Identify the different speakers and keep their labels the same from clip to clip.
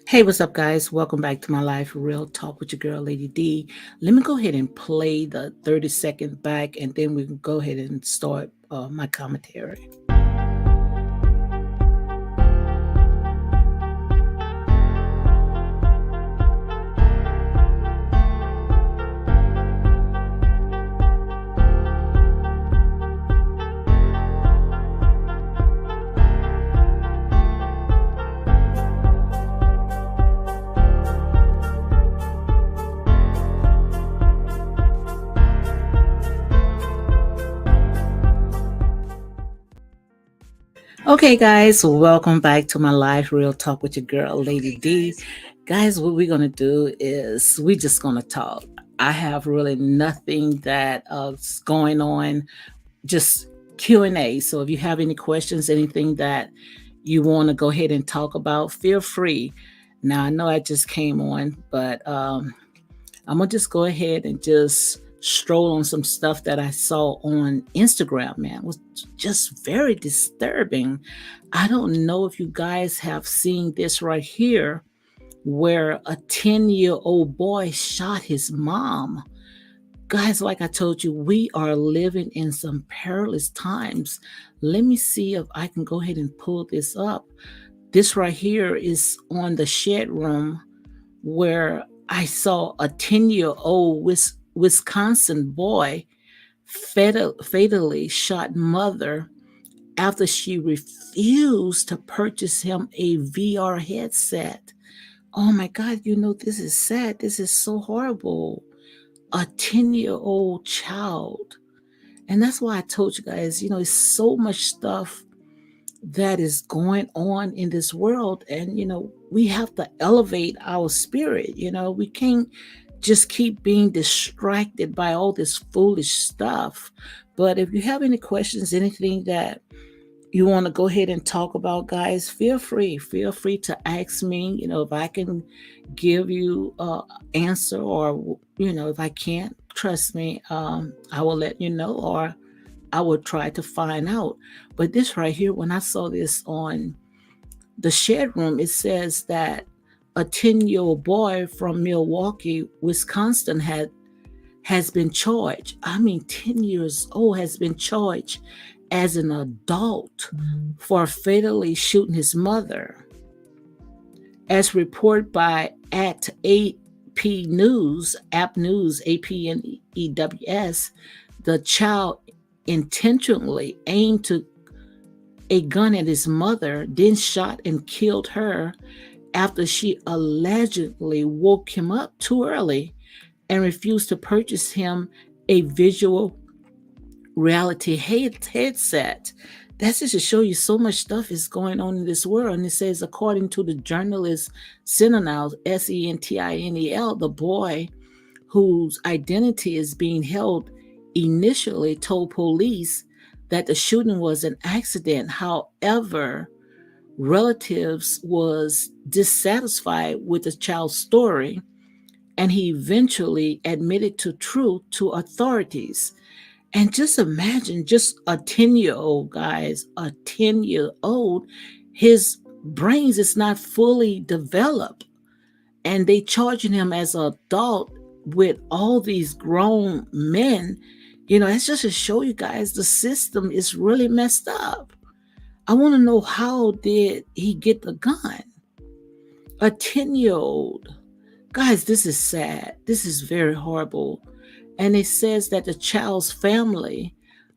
Speaker 1: Hey, what's up, guys? Welcome back to my life, Real Talk with your girl, Lady D. Let me go ahead and play the 30-second back, and then we can go ahead and start my commentary. Okay, guys, welcome back to my life, Real Talk with your girl, Lady D. Guys, what we're gonna do is we just gonna talk. I have really nothing that's going on, just Q&A. So if you have any questions, anything that you want to go ahead and talk about, feel free. Now I know I just came on, but I'm gonna just go ahead and just stroll on some stuff that I saw on Instagram, man. It was just very disturbing. I don't know if you guys have seen this right here, where a 10-year-old boy shot his mom. Guys, like I told you, we are living in some perilous times. Let me see if I can go ahead and pull this up. This right here is on the shed room, where I saw a 10-year-old Wisconsin boy fatally shot mother after she refused to purchase him a VR headset. Oh my God, this is sad. This is so horrible. A 10-year-old child. And that's why I told you guys, it's so much stuff that is going on in this world. And, we have to elevate our spirit. We can't just keep being distracted by all this foolish stuff. But if you have any questions, anything that you want to go ahead and talk about, guys, feel free. Feel free to ask me, if I can give you an answer, or, if I can't, trust me, I will let you know, or I will try to find out. But this right here, when I saw this on the shed room, it says that a 10-year-old boy from Milwaukee, Wisconsin has been charged. I mean, 10 years old, has been charged as an adult for fatally shooting his mother. As reported by at AP News, APNEWS, the child intentionally aimed a gun at his mother, then shot and killed her after she allegedly woke him up too early and refused to purchase him a visual reality headset. That's just to show you so much stuff is going on in this world. And it says, according to the journalist Sentinel, Sentinel, the boy whose identity is being held initially told police that the shooting was an accident. However, relatives was dissatisfied with the child's story, and he eventually admitted to truth to authorities. And just imagine, just a 10-year-old, guys, a 10-year-old, his brains is not fully developed. And they charging him as an adult with all these grown men. It's just to show you guys the system is really messed up. I want to know, how did he get the gun? A 10-year-old. Guys, this is sad. This is very horrible. And it says that the child's family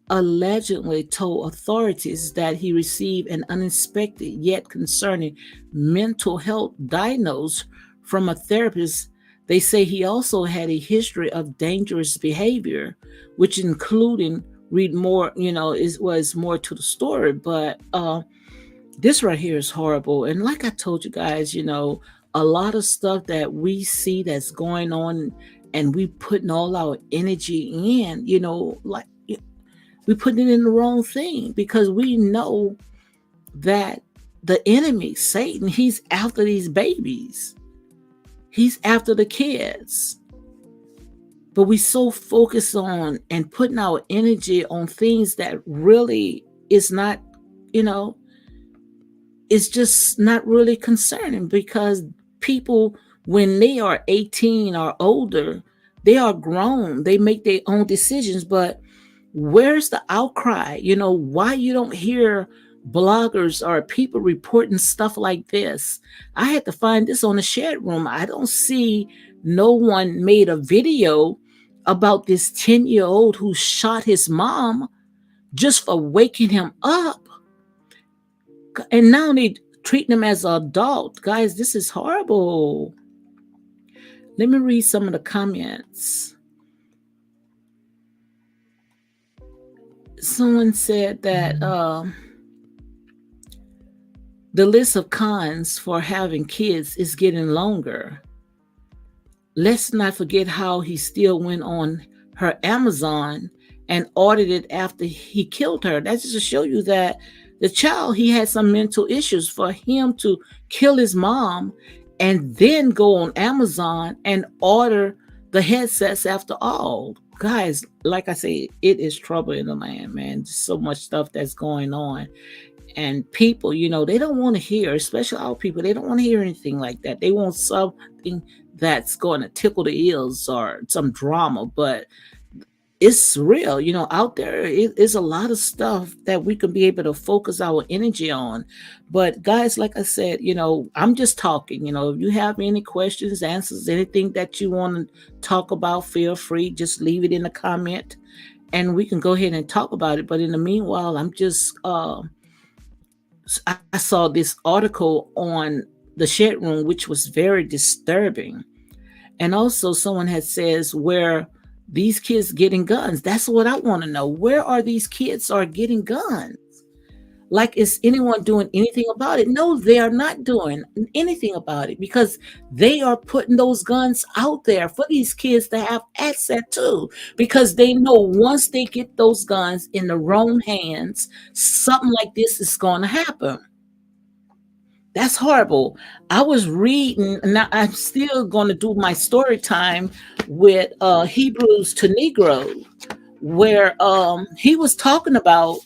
Speaker 1: allegedly told authorities that he received an unexpected yet concerning mental health diagnosis from a therapist. They say he also had a history of dangerous behavior, which including, read more, it was more to the story. But this right here is horrible. And like I told you guys, a lot of stuff that we see that's going on, and we putting all our energy in, like we putting it in the wrong thing, because we know that the enemy, Satan, he's after these babies. He's after the kids. But we so focused on and putting our energy on things that really is not, it's just not really concerning, because people, when they are 18 or older, they are grown. They make their own decisions, but where's the outcry? Why you don't hear bloggers or people reporting stuff like this? I had to find this on the chat room. I don't see no one made a video about this 10-year-old who shot his mom just for waking him up. And now they treating him as an adult. Guys, this is horrible. Let me read some of the comments. Someone said that the list of cons for having kids is getting longer. Let's not forget how he still went on her Amazon and ordered it after he killed her. That's just to show you that the child, he had some mental issues. For him to kill his mom and then go on Amazon and order the headsets after all. Guys, like I say, it is trouble in the land, man. So much stuff that's going on. And people, they don't want to hear, especially our people, they don't want to hear anything like that. They want something that's going to tickle the ears or some drama, but it's real. Out there is a lot of stuff that we can be able to focus our energy on. But guys, like I said, I'm just talking. If you have any questions, answers, anything that you want to talk about, feel free, just leave it in the comment and we can go ahead and talk about it. But in the meanwhile, I'm just I saw this article on the chat room, which was very disturbing. And also someone had says, where these kids getting guns? That's what I want to know. Where are these kids are getting guns? Like, is anyone doing anything about it? No, they are not doing anything about it, because they are putting those guns out there for these kids to have access to, because they know once they get those guns in the wrong hands, something like this is going to happen. That's horrible. I was reading, now I'm still going to do my story time with Hebrews to Negro, where he was talking about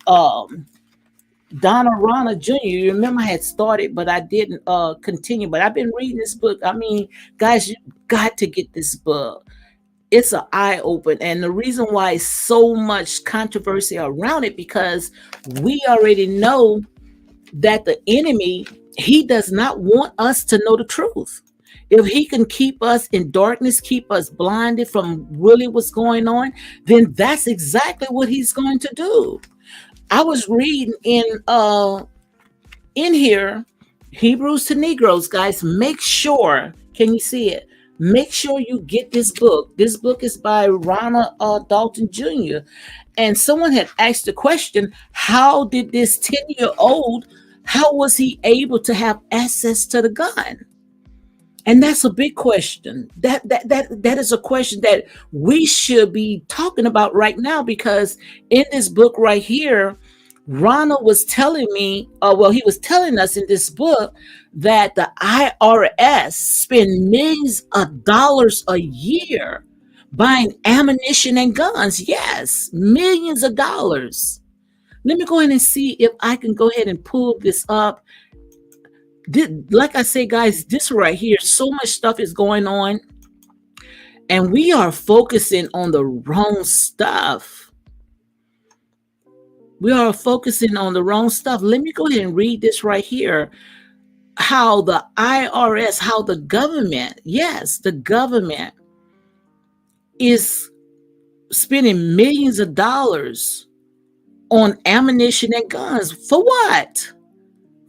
Speaker 1: Donna Rana Jr. You remember I had started, but I didn't continue. But I've been reading this book. I mean, guys, you got to get this book. It's an eye open. And the reason why it's so much controversy around it, because we already know that the enemy, he does not want us to know the truth. If he can keep us in darkness, keep us blinded from really what's going on, then that's exactly what he's going to do. I was reading in here, Hebrews to Negroes, guys. Make sure, can you see it? Make sure you get this book. This book is by Ronald Dalton Jr. And someone had asked the question, how did this 10-year-old, how was he able to have access to the gun? And that's a big question. That is a question that we should be talking about right now, because in this book right here, Ronald was telling me, he was telling us in this book that the IRS spend millions of dollars a year buying ammunition and guns. Yes, millions of dollars. Let me go ahead and see if I can go ahead and pull this up. Like I say, guys, this right here, so much stuff is going on, and we are focusing on the wrong stuff. We are focusing on the wrong stuff. Let me go ahead and read this right here. How the IRS, how the government, yes, the government is spending millions of dollars on ammunition and guns. For what?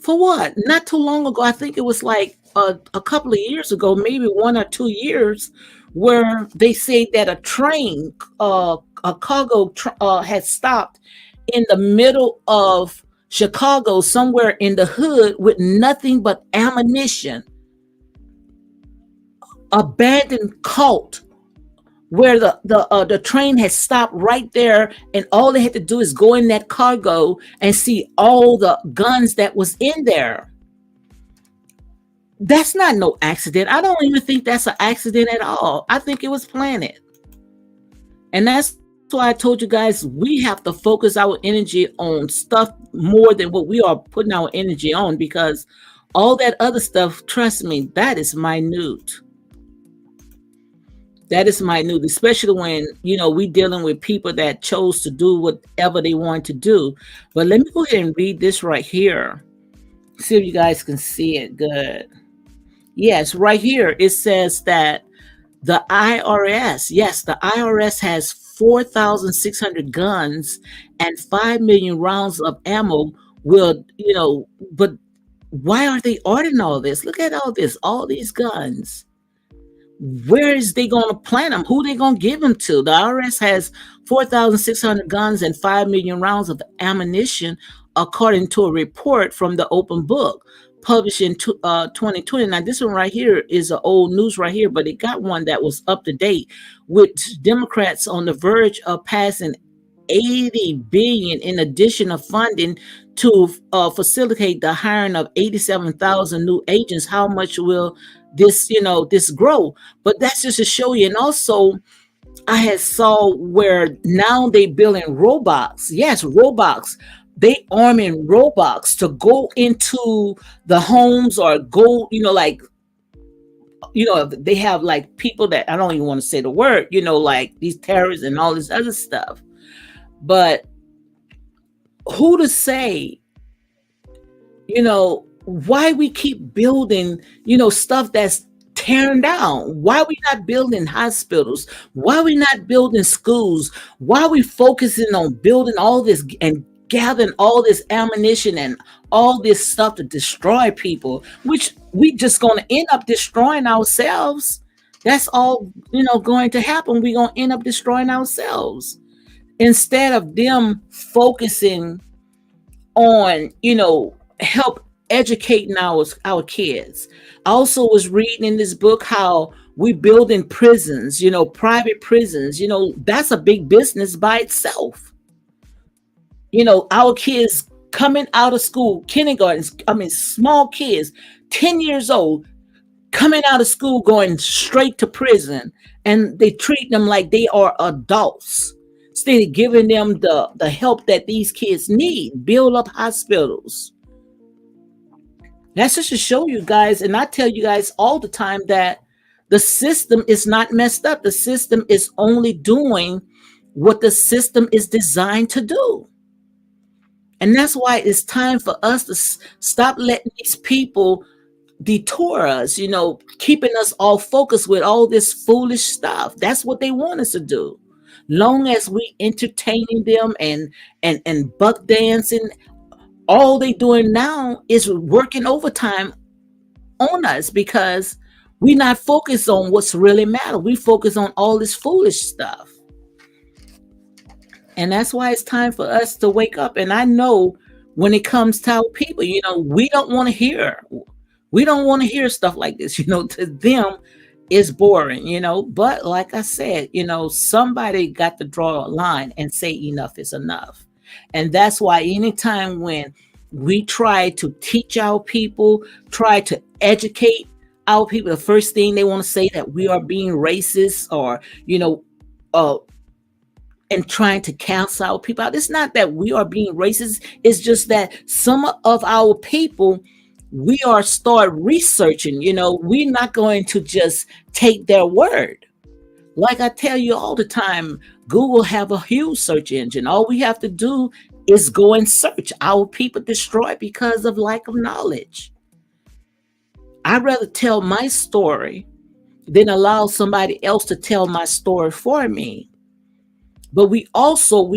Speaker 1: For what? Not too long ago, I think it was like a couple of years ago, maybe 1 or 2 years, where they say that a train, a cargo had stopped in the middle of Chicago, somewhere in the hood, with nothing but ammunition. Abandoned cult, where the train had stopped right there, and all they had to do is go in that cargo and see all the guns that was in there. That's not no accident. I don't even think that's an accident at all. I think it was planned. And that's why I told you guys, we have to focus our energy on stuff more than what we are putting our energy on, because All that other stuff, trust me, that is minute. That is minute, especially when, we dealing with people that chose to do whatever they want to do. But let me go ahead and read this right here. See if you guys can see it good. Yes, right here it says that the IRS, yes, the IRS has 4,600 guns and 5 million rounds of ammo. Will, but why are they ordering all this? Look at all this, all these guns. Where is they going to plant them? Who they going to give them to? The IRS has 4,600 guns and 5 million rounds of ammunition, according to a report from the Open Book published in 2020. Now, this one right here is an old news right here, but it got one that was up to date, with Democrats on the verge of passing 80 billion in additional funding to facilitate the hiring of 87,000 new agents. How much will this grow? But that's just to show you. And also, I had saw where now they building robots. Yes, robots. They arming robots to go into the homes, or go, like, they have like people that, I don't even want to say the word, like these terrorists and all this other stuff. But who to say, why we keep building, stuff that's tearing down? Why we not building hospitals? Why we not building schools? Why we focusing on building all this and gathering all this ammunition and all this stuff to destroy people, which we just going to end up destroying ourselves? That's all, going to happen. We're going to end up destroying ourselves, instead of them focusing on, help educating our kids. I also was reading in this book how we build in prisons, private prisons. That's a big business by itself. Our kids coming out of school, kindergartens, I mean, small kids, 10 years old, coming out of school, going straight to prison, and they treat them like they are adults, instead of giving them the help that these kids need. Build up hospitals. That's just to show you guys, and I tell you guys all the time, that the system is not messed up. The system is only doing what the system is designed to do. And that's why it's time for us to stop letting these people detour us, keeping us all focused with all this foolish stuff. That's what they want us to do. Long as we entertaining them and buck dancing, all they doing now is working overtime on us, because we not focused on what's really matter. We focus on all this foolish stuff. And that's why it's time for us to wake up. And I know when it comes to our people, we don't want to hear. We don't want to hear stuff like this. To them, it's boring, But like I said, somebody got to draw a line and say enough is enough. And that's why anytime when we try to teach our people, try to educate our people, the first thing they want to say that we are being racist, or, uh, and trying to cancel our people out. It's not that we are being racist. It's just that some of our people, we are start researching. We're not going to just take their word. Like I tell you all the time, Google have a huge search engine. All we have to do is go and search. Our people destroyed because of lack of knowledge. I'd rather tell my story than allow somebody else to tell my story for me. But we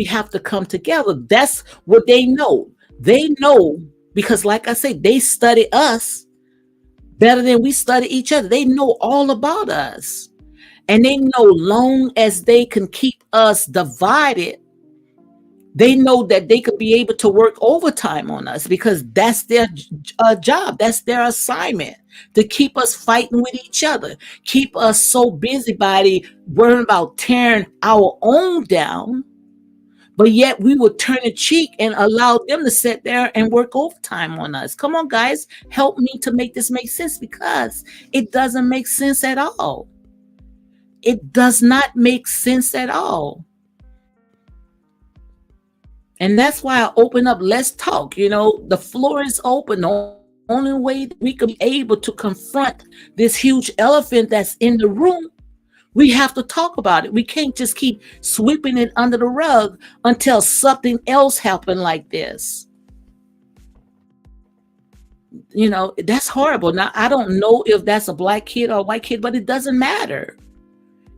Speaker 1: have to come together. That's what they know. They know, because like I say, they study us better than we study each other. They know all about us. And they know, long as they can keep us divided, they know that they could be able to work overtime on us, because that's their job. That's their assignment, to keep us fighting with each other, keep us so busybody worrying about tearing our own down. But yet we would turn a cheek and allow them to sit there and work overtime on us. Come on, guys, help me to make this make sense, because it doesn't make sense at all. It does not make sense at all. And that's why I open up. Let's talk. The floor is open. only way that we can be able to confront this huge elephant that's in the room, we have to talk about it. We can't just keep sweeping it under the rug until something else happened like this. That's horrible. Now, I don't know if that's a black kid or a white kid, but it doesn't matter.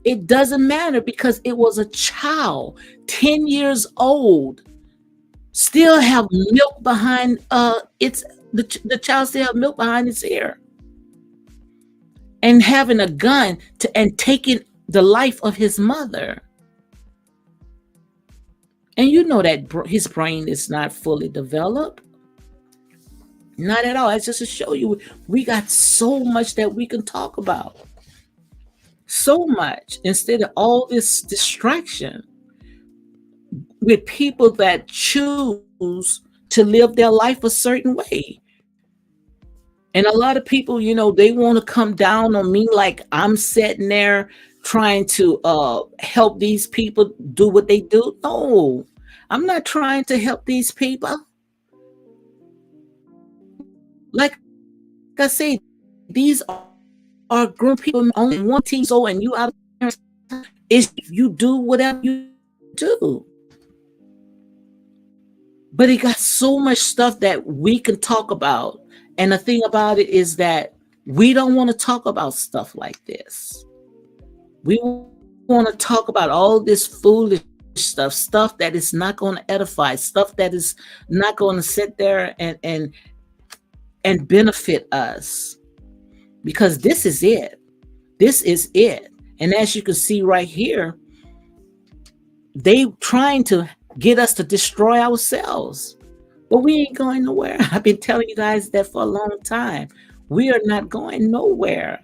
Speaker 1: It doesn't matter because it was a child, 10 years old, still have milk behind the child still have milk behind its ear. And having a gun and taking the life of his mother. And you know that his brain is not fully developed. Not at all. It's just to show you we got so much that we can talk about. So much instead of all this distraction with people that choose to live their life a certain way. And a lot of people, they want to come down on me like I'm sitting there trying to help these people do what they do. No, I'm not trying to help these people. Like I say, these are grown people only 1 old, and you out of is you do whatever you do. But it got so much stuff that we can talk about. And the thing about it is that we don't want to talk about stuff like this. We want to talk about all this foolish stuff that is not going to edify, stuff that is not going to sit there and benefit us. Because this is it. This is it. And as you can see right here, they trying to get us to destroy ourselves. But we ain't going nowhere. I've been telling you guys that for a long time. We are not going nowhere.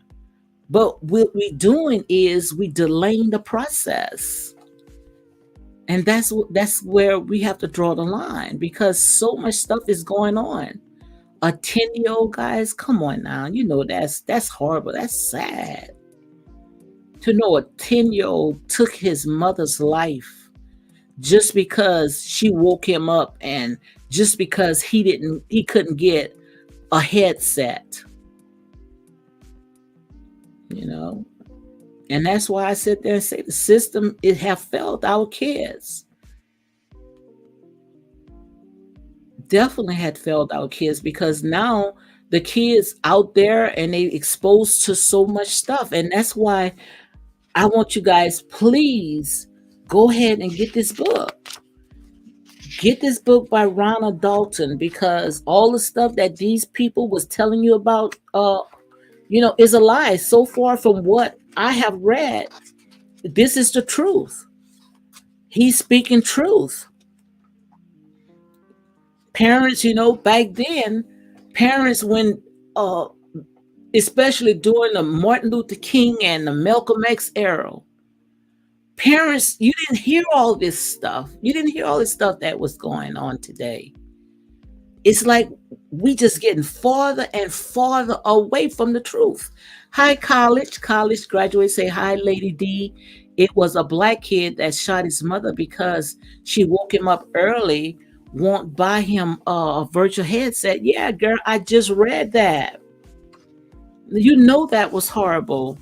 Speaker 1: But what we're doing is we delaying the process. And that's where we have to draw the line because so much stuff is going on. A 10-year-old, guys, come on now. That's horrible. That's sad. To know a 10-year-old took his mother's life just because she woke him up and just because he couldn't get a headset. And that's why I sit there and say the system, it have failed our kids. Definitely had failed our kids because now the kids out there and they exposed to so much stuff. And that's why I want you guys, please go ahead and get this book. Get this book by Ronna Dalton because all the stuff that these people was telling you about, is a lie. So far from what I have read, this is the truth. He's speaking truth. Parents, back then, parents when especially during the Martin Luther King and the Malcolm X era, parents, you didn't hear all this stuff. You didn't hear all this stuff that was going on today. It's like we just getting farther and farther away from the truth. Hi, college graduate. Say hi, Lady D. It was a black kid that shot his mother because she woke him up early, won't buy him a virtual headset. Yeah, girl, I just read that. That was horrible.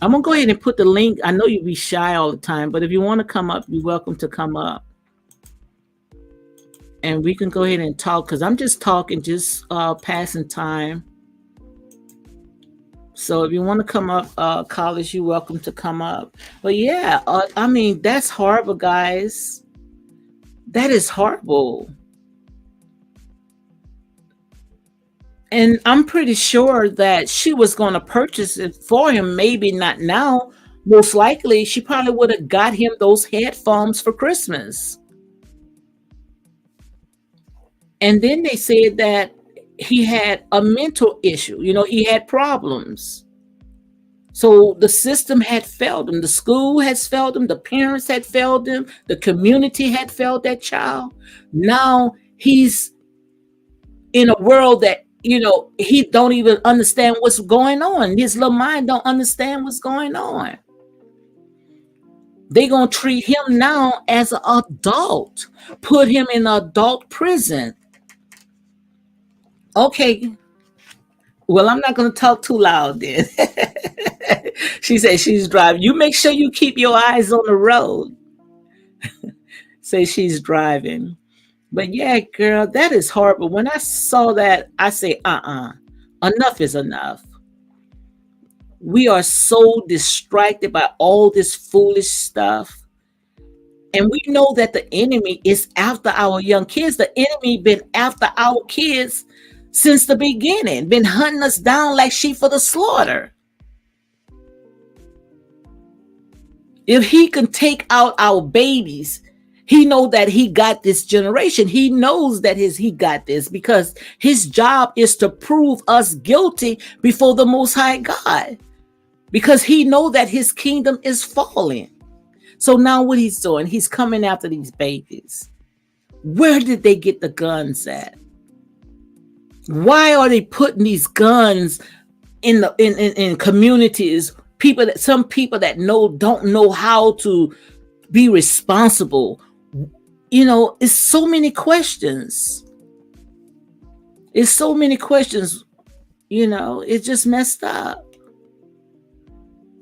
Speaker 1: I'm going to go ahead and put the link. I know you be shy all the time, but if you want to come up, you're welcome to come up. And we can go ahead and talk because I'm just talking, just passing time. So if you want to come up, college, you're welcome to come up. But yeah, that's horrible, guys. That is horrible. And I'm pretty sure that she was going to purchase it for him. Maybe not now. Most likely, she probably would have got him those headphones for Christmas. And then they said that he had a mental issue. He had problems. So the system had failed him. The school has failed him. The parents had failed him. The community had failed that child. Now he's in a world that, he don't even understand what's going on. His little mind don't understand what's going on. They're going to treat him now as an adult, put him in adult prison. Okay, well, I'm not going to talk too loud then. She said she's driving. You make sure you keep your eyes on the road. Say she's driving. But yeah, girl, that is horrible. When I saw that, I say, enough is enough. We are so distracted by all this foolish stuff. And we know that the enemy is after our young kids. The enemy been after our kids since the beginning, been hunting us down like sheep for the slaughter. If he can take out our babies, he know that he got this generation. He knows that he got this because his job is to prove us guilty before the Most High God. Because he know that his kingdom is falling. So now what he's doing, he's coming after these babies. Where did they get the guns at? Why are they putting these guns in communities? Some people that don't know how to be responsible. It's so many questions. It's so many questions. It's just messed up.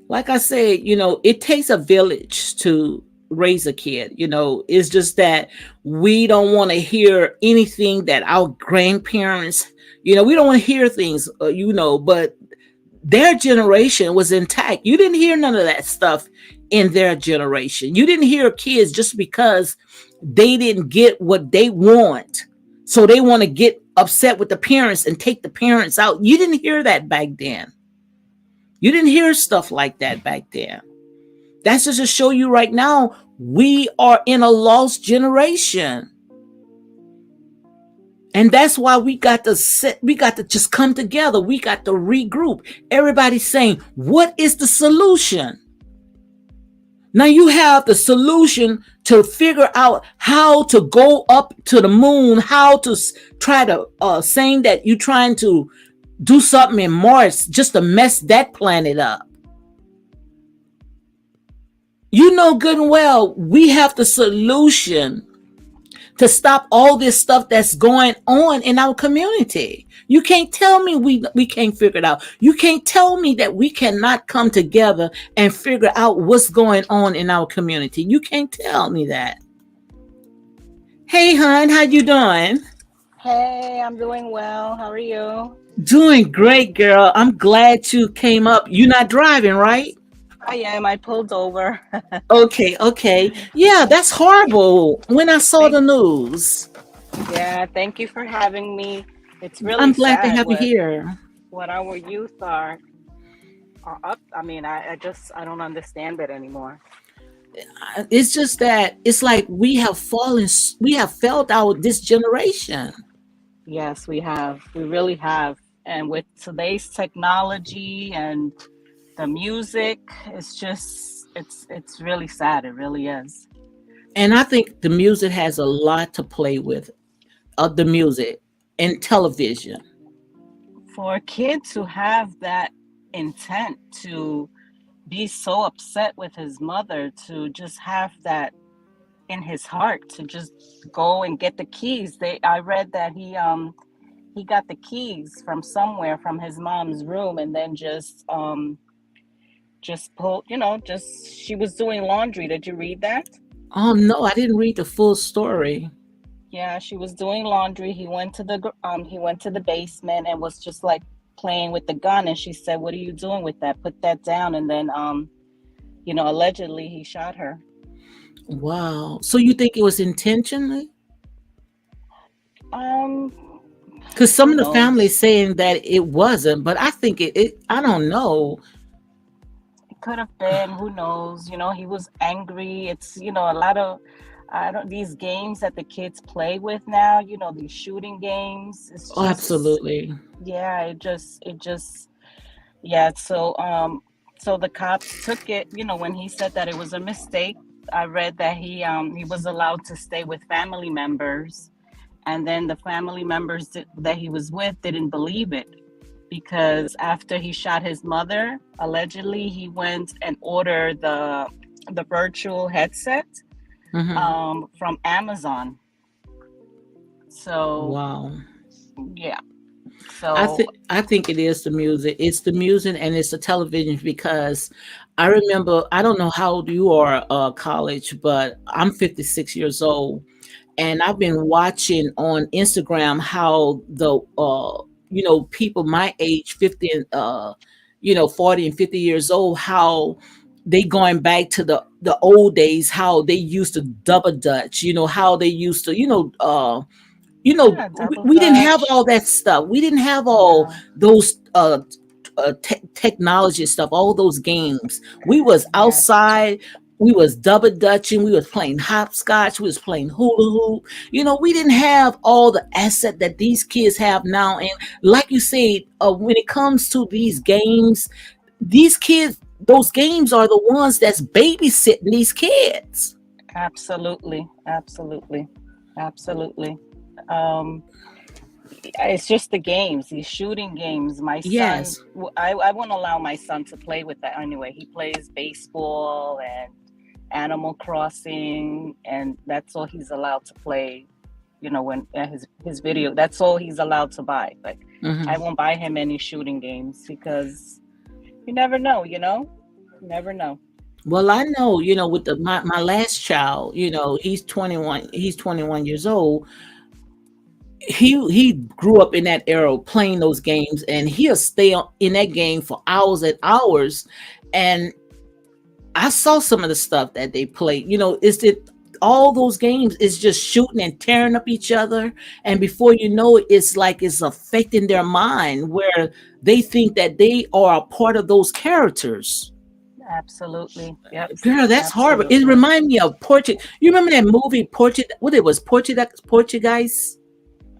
Speaker 1: Like I said, it takes a village to raise a kid. It's just that we don't want to hear anything that our grandparents, we don't want to hear things, but their generation was intact. You didn't hear none of that stuff in their generation. You didn't hear kids just because they didn't get what they want. So they want to get upset with the parents and take the parents out. You didn't hear that back then. You didn't hear stuff like that back then. That's just to show you right now, we are in a lost generation. And that's why we got to just come together. We got to regroup. Everybody's saying, what is the solution? Now you have the solution to figure out how to go up to the moon, how to try to saying that you're trying to do something in Mars just to mess that planet up. You know good and well, we have the solution to stop all this stuff that's going on in our community. You can't tell me we can't figure it out. You can't tell me that we cannot come together and figure out what's going on in our community. You can't tell me that. Hey, hon, how you doing?
Speaker 2: Hey, I'm doing well. How are you?
Speaker 1: Doing great, girl. I'm glad you came up. You're not driving, right?
Speaker 2: I am. I pulled over.
Speaker 1: Okay. Yeah, that's horrible. When I saw
Speaker 2: Thank,
Speaker 1: the news,
Speaker 2: yeah, thank you for having me. It's really
Speaker 1: I'm glad to
Speaker 2: sad
Speaker 1: have you here.
Speaker 2: what our youth are up. I mean, I don't understand it anymore.
Speaker 1: It's just that it's like we have felt out this generation.
Speaker 2: Yes, we have. We really have. And with today's technology and the music, it's really sad. It really is.
Speaker 1: And I think the music has a lot to play with, of the music and television.
Speaker 2: For a kid to have that intent to be so upset with his mother, to just have that in his heart, to just go and get the keys. I read that he got the keys from somewhere from his mom's room, and then just pulled, just she was doing laundry. Did you read that?
Speaker 1: Oh no, I didn't read the full story.
Speaker 2: Yeah, she was doing laundry. He went to the basement and was just like playing with the gun, and she said, "What are you doing with that? Put that down." And then allegedly he shot her.
Speaker 1: Wow. So you think it was intentionally?
Speaker 2: Um,
Speaker 1: Because some
Speaker 2: who
Speaker 1: of the family
Speaker 2: knows?
Speaker 1: saying that it wasn't, but I think I don't know.
Speaker 2: It could have been. Who knows? He was angry. It's a lot of I don't these games that the kids play with now. These shooting games. It's
Speaker 1: Oh,
Speaker 2: just
Speaker 1: absolutely.
Speaker 2: yeah. It just yeah. So the cops took it. When he said that it was a mistake. I read that he was allowed to stay with family members, and then the family members that he was with didn't believe it, because after he shot his mother, allegedly he went and ordered the virtual headset
Speaker 1: Hmm.
Speaker 2: from Amazon. So
Speaker 1: Wow.
Speaker 2: yeah, So
Speaker 1: I think it is the music. It's the music and it's the television because I remember I don't know how old you are, college, but I'm 56 years old, and I've been watching on Instagram how the people my age, 50 and 40 and 50 years old, how they going back to the old days, how they used to double dutch, how they used to
Speaker 2: yeah, double
Speaker 1: we didn't have
Speaker 2: dutch.
Speaker 1: all that stuff. We didn't have all
Speaker 2: No.
Speaker 1: those technology stuff, all those games. We was
Speaker 2: Yes.
Speaker 1: outside. We was double dutching. We was playing hopscotch. We was playing hula hoop. We didn't have all the asset that these kids have now. And like you said, when it comes to these games, these kids, those games are the ones that's babysitting these kids.
Speaker 2: Absolutely. Absolutely. Absolutely. Um, it's just the games, these shooting games. My son,
Speaker 1: Yes.
Speaker 2: I won't allow my son to play with that anyway. He plays baseball and Animal Crossing, and that's all he's allowed to play. When his video, that's all he's allowed to buy. Like, I
Speaker 1: Hmm.
Speaker 2: won't buy him any shooting games because you never know. You never know.
Speaker 1: Well, I know, with my last child, he's 21, he's 21 years old. He grew up in that era playing those games, and he'll stay in that game for hours and hours. And I saw some of the stuff that they play. Is it all those games is just shooting and tearing up each other, and before you know it, it's like it's affecting their mind where they think that they are a part of those characters.
Speaker 2: Absolutely. Yep.
Speaker 1: Girl, that's horrible. It
Speaker 2: Absolutely.
Speaker 1: reminded me of Portugal. You remember that movie Portugal? What it was, Portuguese?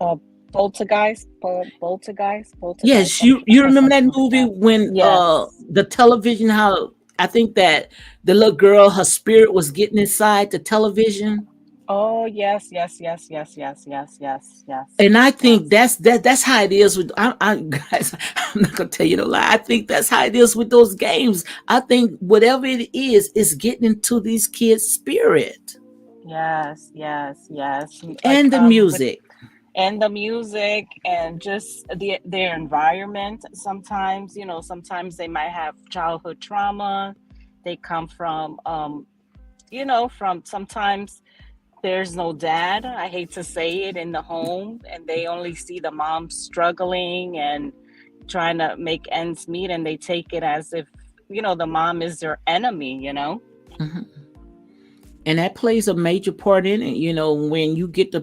Speaker 2: Uh, Poltergeist, Poltergeist, Poltergeist,
Speaker 1: Yes, you remember that
Speaker 2: something like
Speaker 1: movie
Speaker 2: that.
Speaker 1: when
Speaker 2: Yes.
Speaker 1: the television, how I think that the little girl, her spirit was getting inside the television.
Speaker 2: Oh yes, yes, yes, yes, yes, yes, yes, yes,
Speaker 1: And I think
Speaker 2: yes.
Speaker 1: that's how it is with guys. I'm not gonna tell you no lie. I think that's how it is with those games. I think whatever it is getting into these kids' spirit
Speaker 2: Yes, yes, yes. Like
Speaker 1: and the
Speaker 2: with
Speaker 1: music.
Speaker 2: and the music and just their environment. Sometimes, sometimes they might have childhood trauma. They come from from sometimes there's no dad. I hate to say it in the home, and they only see the mom struggling and trying to make ends meet, and they take it as if the mom is their enemy.
Speaker 1: Mhm. And that plays a major part in it. When you get the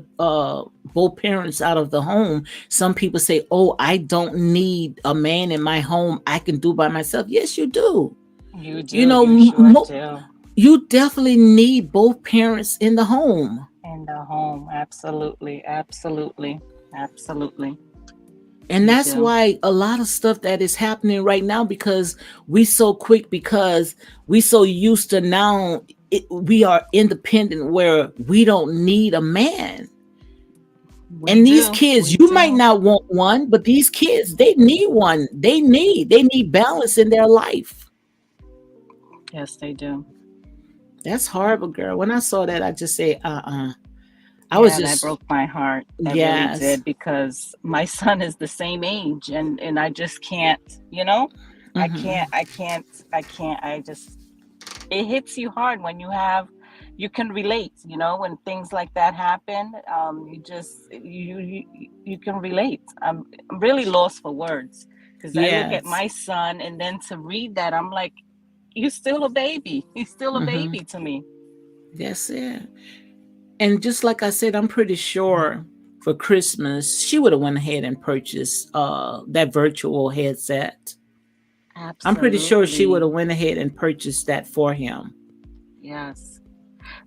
Speaker 1: both parents out of the home, some people say, "Oh, I don't need a man in my home. I can do by myself." Yes, you do.
Speaker 2: You
Speaker 1: You
Speaker 2: do,
Speaker 1: know,
Speaker 2: you
Speaker 1: m-
Speaker 2: sure
Speaker 1: mo-
Speaker 2: do.
Speaker 1: you definitely need both parents in the home.
Speaker 2: In the home, absolutely, absolutely, absolutely.
Speaker 1: And
Speaker 2: You
Speaker 1: that's
Speaker 2: do.
Speaker 1: why a lot of stuff that is happening right now, because we so quick, because we so used to now we are independent where we don't need a man.
Speaker 2: We
Speaker 1: And these
Speaker 2: do.
Speaker 1: kids,
Speaker 2: We
Speaker 1: you might
Speaker 2: do.
Speaker 1: not want one, but these kids, they need one. They need balance in their life.
Speaker 2: Yes, they do.
Speaker 1: That's horrible, girl. When I saw that, I just say, I was
Speaker 2: Yeah, that
Speaker 1: just,
Speaker 2: broke my heart. That really
Speaker 1: yes.
Speaker 2: did because my son is the same age, and I just can't, I can't,
Speaker 1: Hmm.
Speaker 2: I can't, I can't. I just it hits you hard when you can relate, when things like that happen. You can relate. I'm really lost for words because I look at
Speaker 1: Yes.
Speaker 2: my son and then to read that I'm like, you're still a baby. He's still a
Speaker 1: Hmm.
Speaker 2: baby to me.
Speaker 1: That's it. And just like I said, I'm pretty sure for Christmas, she would have went ahead and purchased that virtual headset. I'm pretty sure she would
Speaker 2: Absolutely.
Speaker 1: have went ahead and purchased that for him.
Speaker 2: Yes.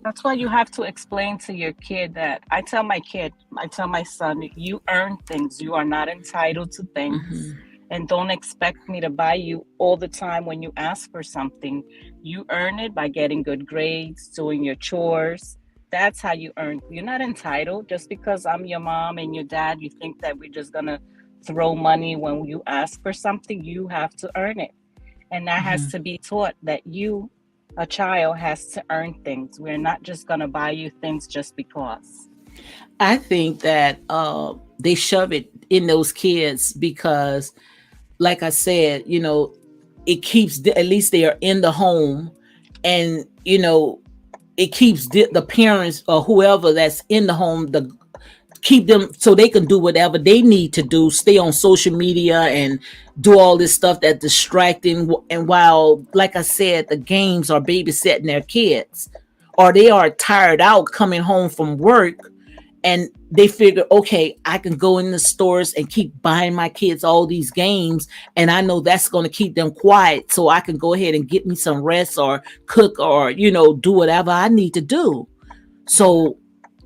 Speaker 2: That's why you have to explain to your kid that I tell my son, you earn things. You are not entitled to things.
Speaker 1: Hmm.
Speaker 2: And don't expect me to buy you all the time when you ask for something. You earn it by getting good grades, doing your chores. That's how you earn. You're not entitled just because I'm your mom and your dad. You think that we're just going to throw money when you ask for something. You have to earn it. And that has
Speaker 1: Hmm.
Speaker 2: to be taught that a child, has to earn things. We're not just going to buy you things just because.
Speaker 1: I think that they shove it in those kids because, like I said, it keeps at least they are in the home, and it keeps the parents or whoever that's in the home, the keep them so they can do whatever they need to do, stay on social media and do all this stuff that's distracting. And while, like I said, the games are babysitting their kids, or they are tired out coming home from work, and they figure, okay, I can go in the stores and keep buying my kids all these games, and I know that's going to keep them quiet, so I can go ahead and get me some rest or cook or do whatever I need to do.
Speaker 2: Yeah,
Speaker 1: So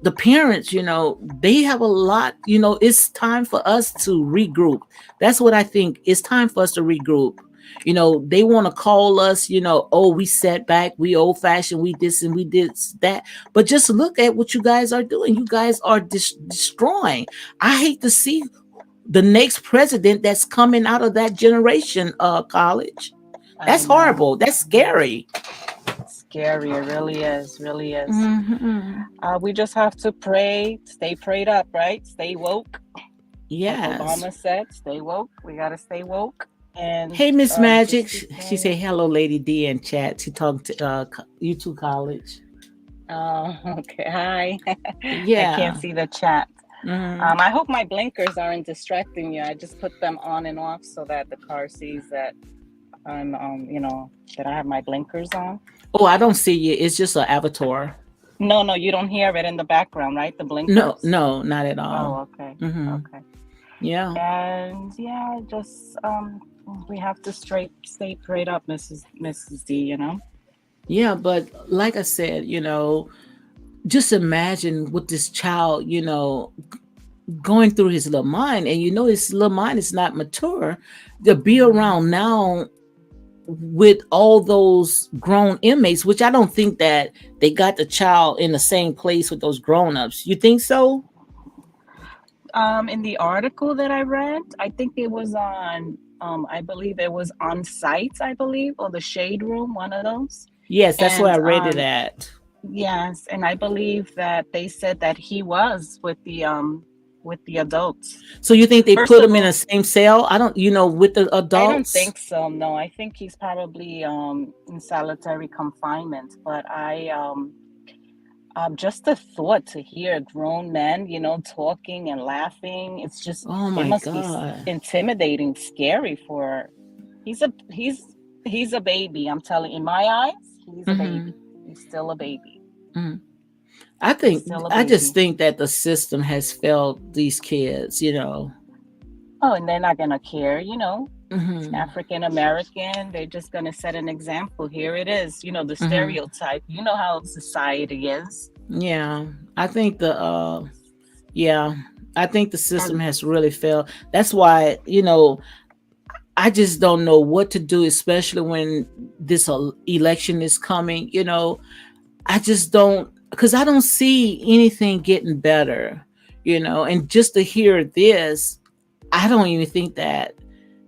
Speaker 1: the parents, they have a lot. It's time for us to regroup. That's what I think. It's time for us to regroup. They want to call us, oh, we set back, we old fashioned, we this and we did that. But just look at what you guys are doing. You guys are destroying. I hate to see the next president that's coming out of that generation, college.
Speaker 2: I
Speaker 1: That's
Speaker 2: know.
Speaker 1: horrible. That's
Speaker 2: Yeah,
Speaker 1: scary.
Speaker 2: scary. It really is. Really is.
Speaker 1: Hmm.
Speaker 2: We just have to pray, stay prayed up, right? Stay woke. Like
Speaker 1: Yes.
Speaker 2: Obama said, stay woke. We got to stay woke and
Speaker 1: Hey, Miss Magic.
Speaker 2: just keep
Speaker 1: She
Speaker 2: praying.
Speaker 1: say hello, Lady D in chat. She talked to you two college.
Speaker 2: Okay. Hi. I can't
Speaker 1: Yeah.
Speaker 2: see the chat.
Speaker 1: Hmm.
Speaker 2: I hope my blinkers aren't distracting you. I just put them on and off so that the car sees that I'm, that I have my blinkers on.
Speaker 1: Oh, I don't see you. It's just an avatar.
Speaker 2: No, no, you don't hear it in the background, right? The
Speaker 1: No,
Speaker 2: blinkers.
Speaker 1: no, not at all.
Speaker 2: Oh, okay.
Speaker 1: Hmm.
Speaker 2: Okay.
Speaker 1: Yeah.
Speaker 2: And yeah, just we have to stay prayed up, Mrs. D, you know.
Speaker 1: Yeah, but like I said, just imagine with this child, going through his little mind, and his little mind is not mature to be
Speaker 2: Mhm.
Speaker 1: around now with all those grown inmates, which I don't think that they got the child in the same place with those grown-ups. You think so?
Speaker 2: In the article that I read, I think it was on I believe it was on site, I believe, or the shade room, one of those.
Speaker 1: Yes, that's where I
Speaker 2: And
Speaker 1: read it at.
Speaker 2: yes, and I believe that they said that he was with the adults.
Speaker 1: So you think they
Speaker 2: First
Speaker 1: put
Speaker 2: of
Speaker 1: him in
Speaker 2: all,
Speaker 1: the same cell? I don't, with the
Speaker 2: I don't
Speaker 1: adults?
Speaker 2: think so. No, I think he's probably in solitary confinement. But just the thought to hear grown men, talking and laughing,
Speaker 1: Oh
Speaker 2: it
Speaker 1: my
Speaker 2: must be
Speaker 1: God.
Speaker 2: intimidating, scary for. He's a he's he's a baby. I'm telling. In my eyes, he's a
Speaker 1: Hmm.
Speaker 2: baby. He's still a baby.
Speaker 1: Hmm. I
Speaker 2: He's
Speaker 1: think,
Speaker 2: still a
Speaker 1: I just
Speaker 2: baby.
Speaker 1: think that the system has failed these kids.
Speaker 2: Oh, and they're not gonna care,
Speaker 1: Hmm.
Speaker 2: African American. They're just gonna set an example. Here it is, the
Speaker 1: Hmm.
Speaker 2: stereotype. You know how society is.
Speaker 1: Yeah. I think yeah, I think the system
Speaker 2: And
Speaker 1: has really failed. That's why, I just don't know what to do, especially when this election is coming. I just don't, because I don't see anything getting better. And just to hear this, I don't even think that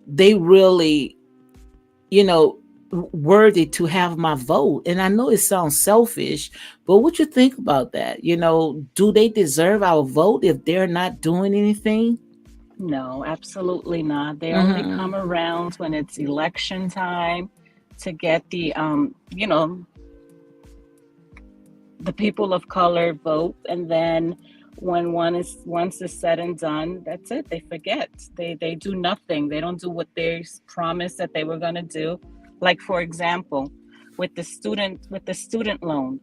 Speaker 1: they really, you know, worthy to have my vote. And I know it sounds selfish, but what you think about that? Do they deserve our vote if they're not doing anything?
Speaker 2: no, absolutely not. They only come
Speaker 1: Hmm.
Speaker 2: around when it's election time to get the people of color vote, and then when once it's said and done, that's it. They forget. They do nothing. They don't do what they promised that they were going to do. Like for example, with the student loan,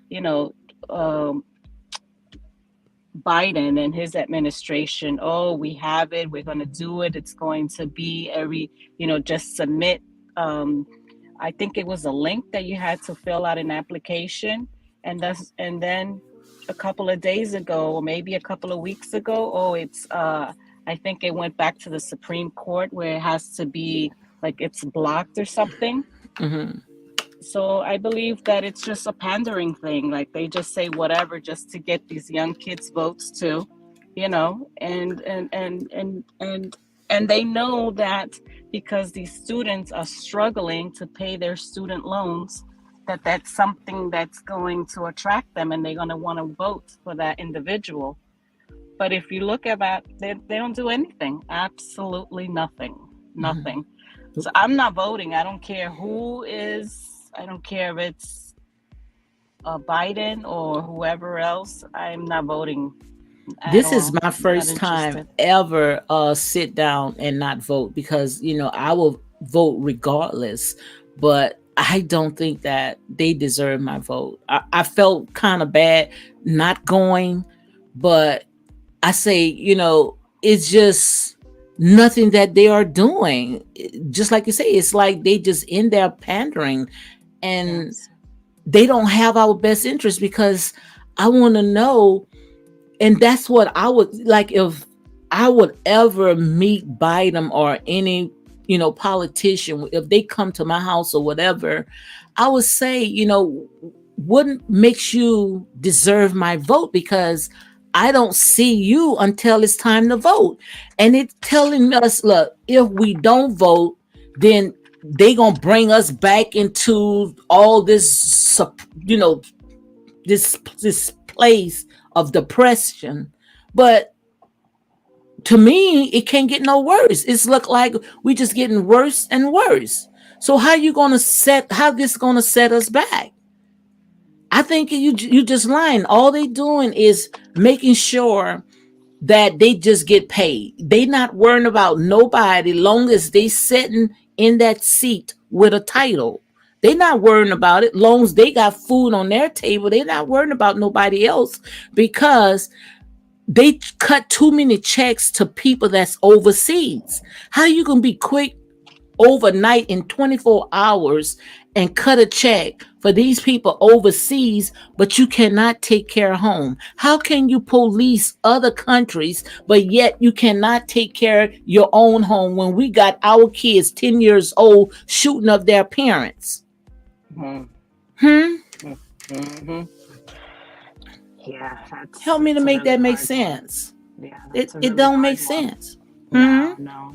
Speaker 2: you know, um, Biden and his administration, oh, we have it, we're going to do it. It's going to be just submit. Um, I think it was a link that you had to fill out an application, and then a couple of days ago, or maybe a couple of weeks ago, oh, it's I think it went back to the Supreme Court where it has to be like it's blocked or something.
Speaker 1: Hmm.
Speaker 2: So I believe that it's just a pandering thing. Like they just say whatever just to get these young kids votes too, and they know that because these students are struggling to pay their student loans, that that's something that's going to attract them and they're going to want to vote for that individual. But if you look at that, they don't do anything. Absolutely nothing. Nothing. So I'm not voting. I don't care who is. I don't care if it's Biden or whoever else. I'm not voting at
Speaker 1: This is
Speaker 2: all.
Speaker 1: my
Speaker 2: Not
Speaker 1: first time
Speaker 2: interested.
Speaker 1: ever sit down and not vote, because I will vote regardless, but I don't think that they deserve my vote. I felt kind of bad not going, but I say, it's just nothing that they are doing. Just like you say, it's like they just in there pandering, and
Speaker 2: Yes.
Speaker 1: they don't have our best interest, because I want to know. And that's what I would like, if I would ever meet Biden or any politician, if they come to my house or whatever, I would say, what makes you deserve my vote? Because I don't see you until it's time to vote. And it's telling us, look, if we don't vote, then they gonna bring us back into all this, this place of depression. But to me, it can't get no worse. It's look like we just getting worse and worse. So how this gonna set us back? I think you just lying. All they doing is making sure that they just get paid. They not worrying about nobody, long as they sitting in that seat with a title. They not worrying about it, long as they got food on their table. They not worrying about nobody else, because they cut too many checks to people that's overseas. How you gonna be quick overnight in 24 hours and cut a check for these people overseas, but you cannot take care of home? How can you police other countries, but yet you cannot take care of your own home, when we got our kids 10 years old shooting up their parents?
Speaker 2: Mm-hmm.
Speaker 1: Hmm.
Speaker 2: Mm-hmm. Yeah,
Speaker 1: Help me to
Speaker 2: that's a
Speaker 1: make
Speaker 2: really
Speaker 1: that make
Speaker 2: hard one.
Speaker 1: sense.
Speaker 2: Yeah,
Speaker 1: it,
Speaker 2: that's a
Speaker 1: it
Speaker 2: really
Speaker 1: don't
Speaker 2: hard
Speaker 1: make
Speaker 2: one.
Speaker 1: sense. Hmm.
Speaker 2: No, no.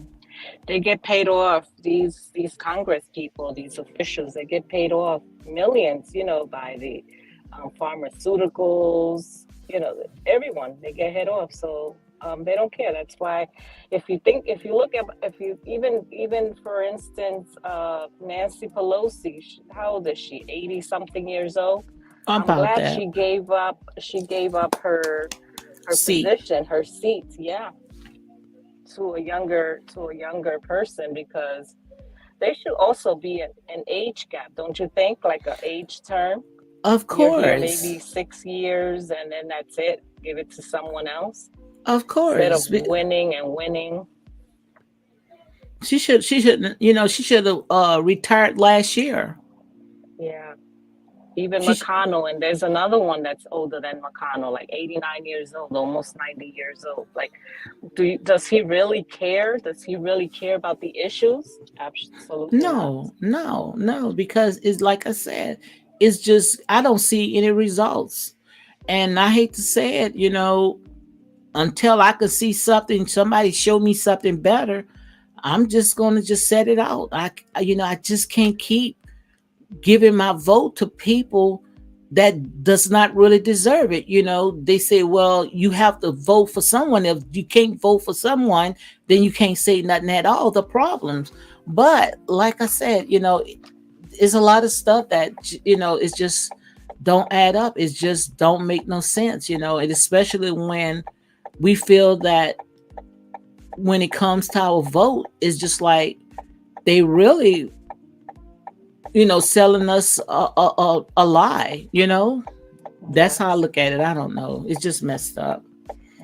Speaker 2: They get paid off. These Congress people, these officials, they get paid off millions, by the pharmaceuticals. Everyone they get head off. So they don't care. That's why, if you look at, if you even for instance, Nancy Pelosi, how old is she? 80 something years old. I'm
Speaker 1: About
Speaker 2: glad
Speaker 1: that.
Speaker 2: she gave up her
Speaker 1: See,
Speaker 2: position, her seat. Yeah, to a younger person, because there should also be an age gap, don't you think? Like a age term.
Speaker 1: of
Speaker 2: You're here maybe
Speaker 1: course.
Speaker 2: 6 years, and then that's it. Give it to someone else
Speaker 1: Of
Speaker 2: instead of
Speaker 1: course.
Speaker 2: winning and winning.
Speaker 1: She should have retired last year.
Speaker 2: Yeah. Even
Speaker 1: She sh-
Speaker 2: McConnell, and there's another one that's older than McConnell, like 89 years old, almost 90 years old. Like, does he really care? Does he really care about the issues? Absolutely not.
Speaker 1: no, no, no, because it's like I said, it's just I don't see any results. And I hate to say it, until I could see something, somebody show me something better, I'm just gonna just set it out. I just can't keep giving my vote to people that does not really deserve it. They say, well, you have to vote for someone. If you can't vote for someone, then you can't say nothing at all. The problems. But like I said, it's a lot of stuff that it's just don't add up. It just don't make no sense. And especially when we feel that when it comes to our vote, it's just like they really selling us a lie. That's how I
Speaker 2: Yes,
Speaker 1: look at it. I don't know. It's just messed up.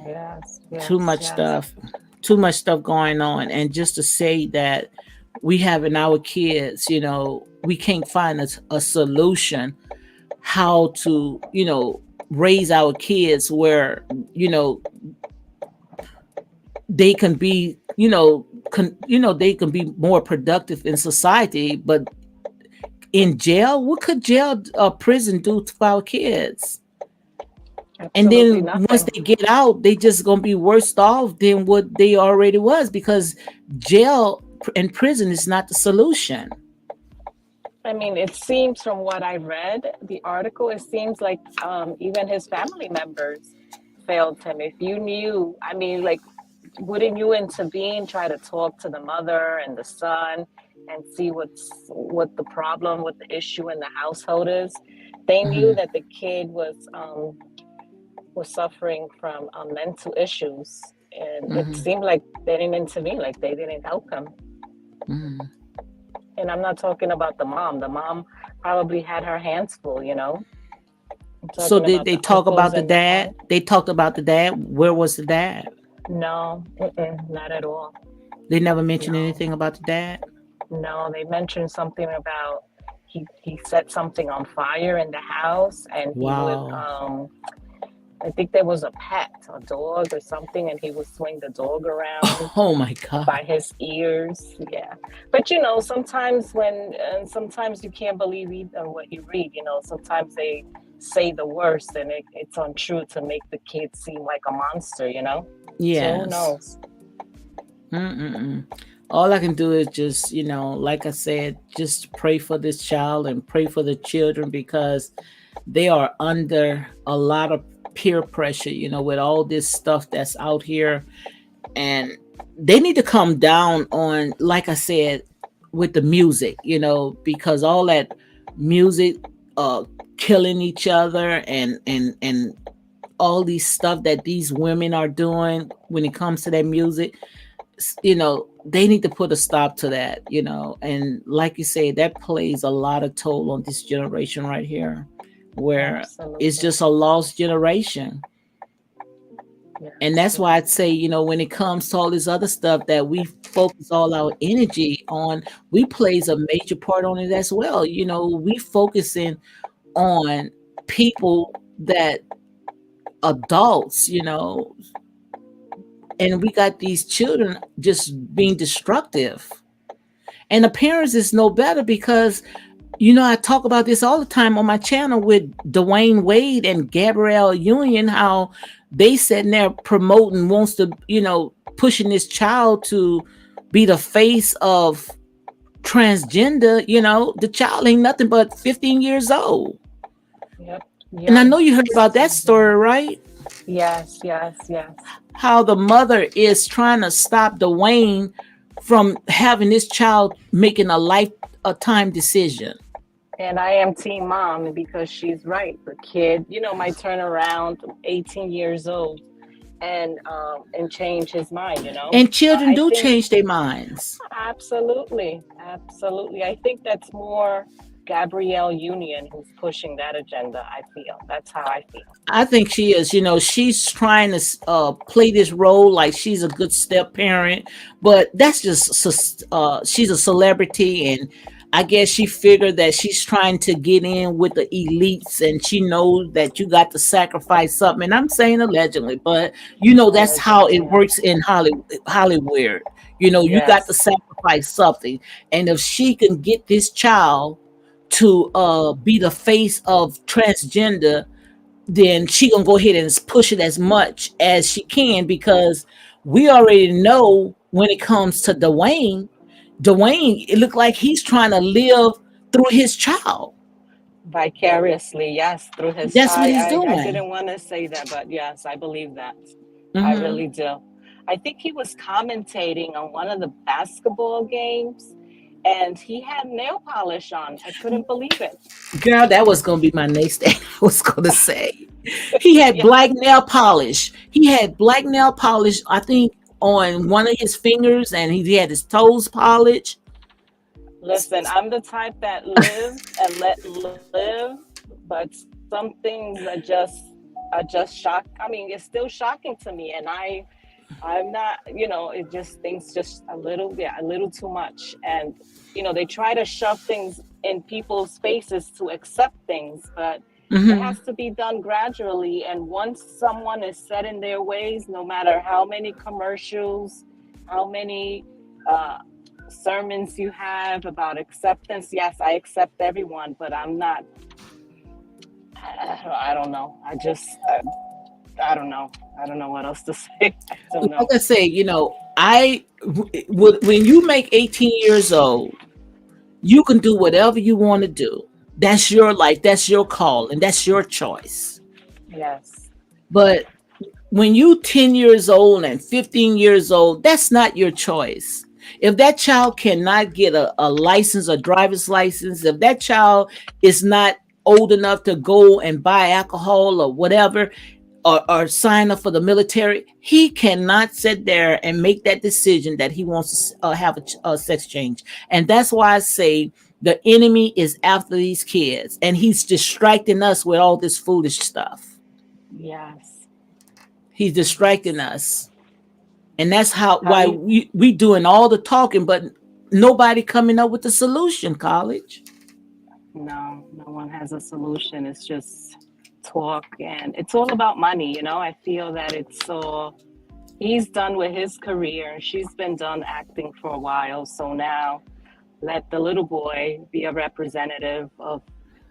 Speaker 2: yes,
Speaker 1: Too
Speaker 2: yes,
Speaker 1: much
Speaker 2: yes.
Speaker 1: stuff. Too much stuff going on. And just to say that we having our kids, we can't find a solution how to, raise our kids where, they can be, they can be more productive in society. But in jail, what could jail, prison do to our kids? And
Speaker 2: Absolutely
Speaker 1: then once
Speaker 2: nothing.
Speaker 1: they get out, they just gonna be worse off than what they already was, because jail and prison is not the solution.
Speaker 2: I mean, it seems from what I read, the article, it seems like even his failed him. If you knew, I mean, like, wouldn't you intervene, try to talk to the mother and the son and see what the problem, what the issue in the household is? They knew
Speaker 1: Mm-hmm.
Speaker 2: that the kid was suffering from mental issues, and it
Speaker 1: Mm-hmm.
Speaker 2: seemed like they didn't intervene, like they didn't help him.
Speaker 1: Mm-hmm.
Speaker 2: And I'm not talking about the mom. The mom probably had her hands full, I'm
Speaker 1: So
Speaker 2: talking
Speaker 1: did
Speaker 2: about
Speaker 1: they
Speaker 2: the
Speaker 1: talk
Speaker 2: uncles
Speaker 1: about the
Speaker 2: and the
Speaker 1: dad?
Speaker 2: aunt.
Speaker 1: They talked about the dad. Where was the dad?
Speaker 2: No, mm-mm, not at all.
Speaker 1: They never mentioned
Speaker 2: No,
Speaker 1: anything about the dad.
Speaker 2: no. They mentioned something about he set something on fire in the house, and he would
Speaker 1: Wow.
Speaker 2: I think there was a pet, a dog or something, and he would swing the dog around
Speaker 1: Oh my God.
Speaker 2: by his ears. Yeah, but sometimes sometimes you can't believe either what you read. Sometimes they say the worst, and it's untrue to make the kid seem like a monster. So who
Speaker 1: Yes.
Speaker 2: knows?
Speaker 1: Mm-mm-mm. All I can do is just, like I said, just pray for this child and pray for the children because they are under a lot of peer pressure, with all this stuff that's out here. And they need to come down on, like I said, with the music, because all that music, uh, killing each other and all these stuff that these women are doing when it comes to their music, they need to put a stop to that, and like you say, that plays a lot of toll on this generation right here, where it's
Speaker 2: Absolutely.
Speaker 1: just a lost generation. And
Speaker 2: Yes,
Speaker 1: that's why I'd
Speaker 2: yes.
Speaker 1: say, when it comes to all this other stuff that we focus all our energy on, we plays a major part on it as well. We focusing on people that adults, and we got these children just being destructive. And the parents is no better because, I talk about this all the time on my channel with Dwayne Wade and Gabrielle Union, how they sitting there promoting, wants to, pushing this child to be the face of transgender. The child ain't nothing but 15 years old.
Speaker 2: Yep.
Speaker 1: And I
Speaker 2: Young.
Speaker 1: know you heard about that
Speaker 2: Still young.
Speaker 1: story, right?
Speaker 2: Yes, yes, yes.
Speaker 1: How the mother is trying to stop Dwayne from having this child making a time decision.
Speaker 2: And I am team mom because she's right. The kid, might turn around 18 years old and change his mind.
Speaker 1: And children
Speaker 2: I
Speaker 1: do
Speaker 2: think
Speaker 1: change their minds.
Speaker 2: absolutely, absolutely. I think that's more Gabrielle Union who's pushing that agenda. I feel that's how I feel.
Speaker 1: I think she is. She's trying to play this role like she's a good step parent, but that's just she's a celebrity, and I guess she figured that she's trying to get in with the elites, and she knows that you got to sacrifice something. And I'm saying allegedly, but that's how
Speaker 2: Allegedly,
Speaker 1: it works
Speaker 2: yes,
Speaker 1: in Hollywood. You got to
Speaker 2: yes.
Speaker 1: sacrifice something, and if she can get this child to be the face of transgender, then she gonna go ahead and push it as much as she can, because we already know when it comes to Dwayne, it looked like he's trying to live through his child.
Speaker 2: Vicariously, yes, through his
Speaker 1: That's what
Speaker 2: child.
Speaker 1: he's
Speaker 2: I
Speaker 1: doing.
Speaker 2: didn't want to say that, but yes, I believe that. I
Speaker 1: Hmm.
Speaker 2: really do. I think he was commentating on one of the basketball games and he had nail polish on. I couldn't believe it.
Speaker 1: Girl, that was gonna be my next thing. I was gonna say he had
Speaker 2: Yeah.
Speaker 1: black nail polish. He had black nail polish, I think, on one of his fingers, and he had his toes polished.
Speaker 2: Listen, I'm the type that live and let live, but some things are just shock. I mean, it's still shocking to me, and I'm not, it just things just a little, yeah, a little too much. And, they try to shove things in people's faces to accept things, but it
Speaker 1: Hmm.
Speaker 2: has to be done gradually. And once someone is set in their ways, no matter how many commercials, how many uh, sermons you have about acceptance, yes, I accept everyone, but I'm not, I don't know. I don't know. I don't know what else to say. I don't
Speaker 1: Like
Speaker 2: know.
Speaker 1: I say, I would, when you make 18 years old, you can do whatever you want to do. That's your life, that's your call, and that's your choice.
Speaker 2: Yes.
Speaker 1: But when you 10 years old and 15 years old, that's not your choice. If that child cannot get a license, a driver's license, if that child is not old enough to go and buy alcohol or whatever, or sign up for the military, he cannot sit there and make that decision that he wants to have a sex change. And that's why I say the enemy is after these kids and he's distracting us with all this foolish stuff.
Speaker 2: Yes.
Speaker 1: He's distracting
Speaker 2: Yes.
Speaker 1: us. And that's how
Speaker 2: How
Speaker 1: why
Speaker 2: do you,
Speaker 1: we doing all the talking, but nobody coming up with the solution, college.
Speaker 2: no, no one has a solution. It's just talk, and it's all about money, you know? I feel that it's all, he's done with his career. She's been done acting for a while. So now let the little boy be a representative of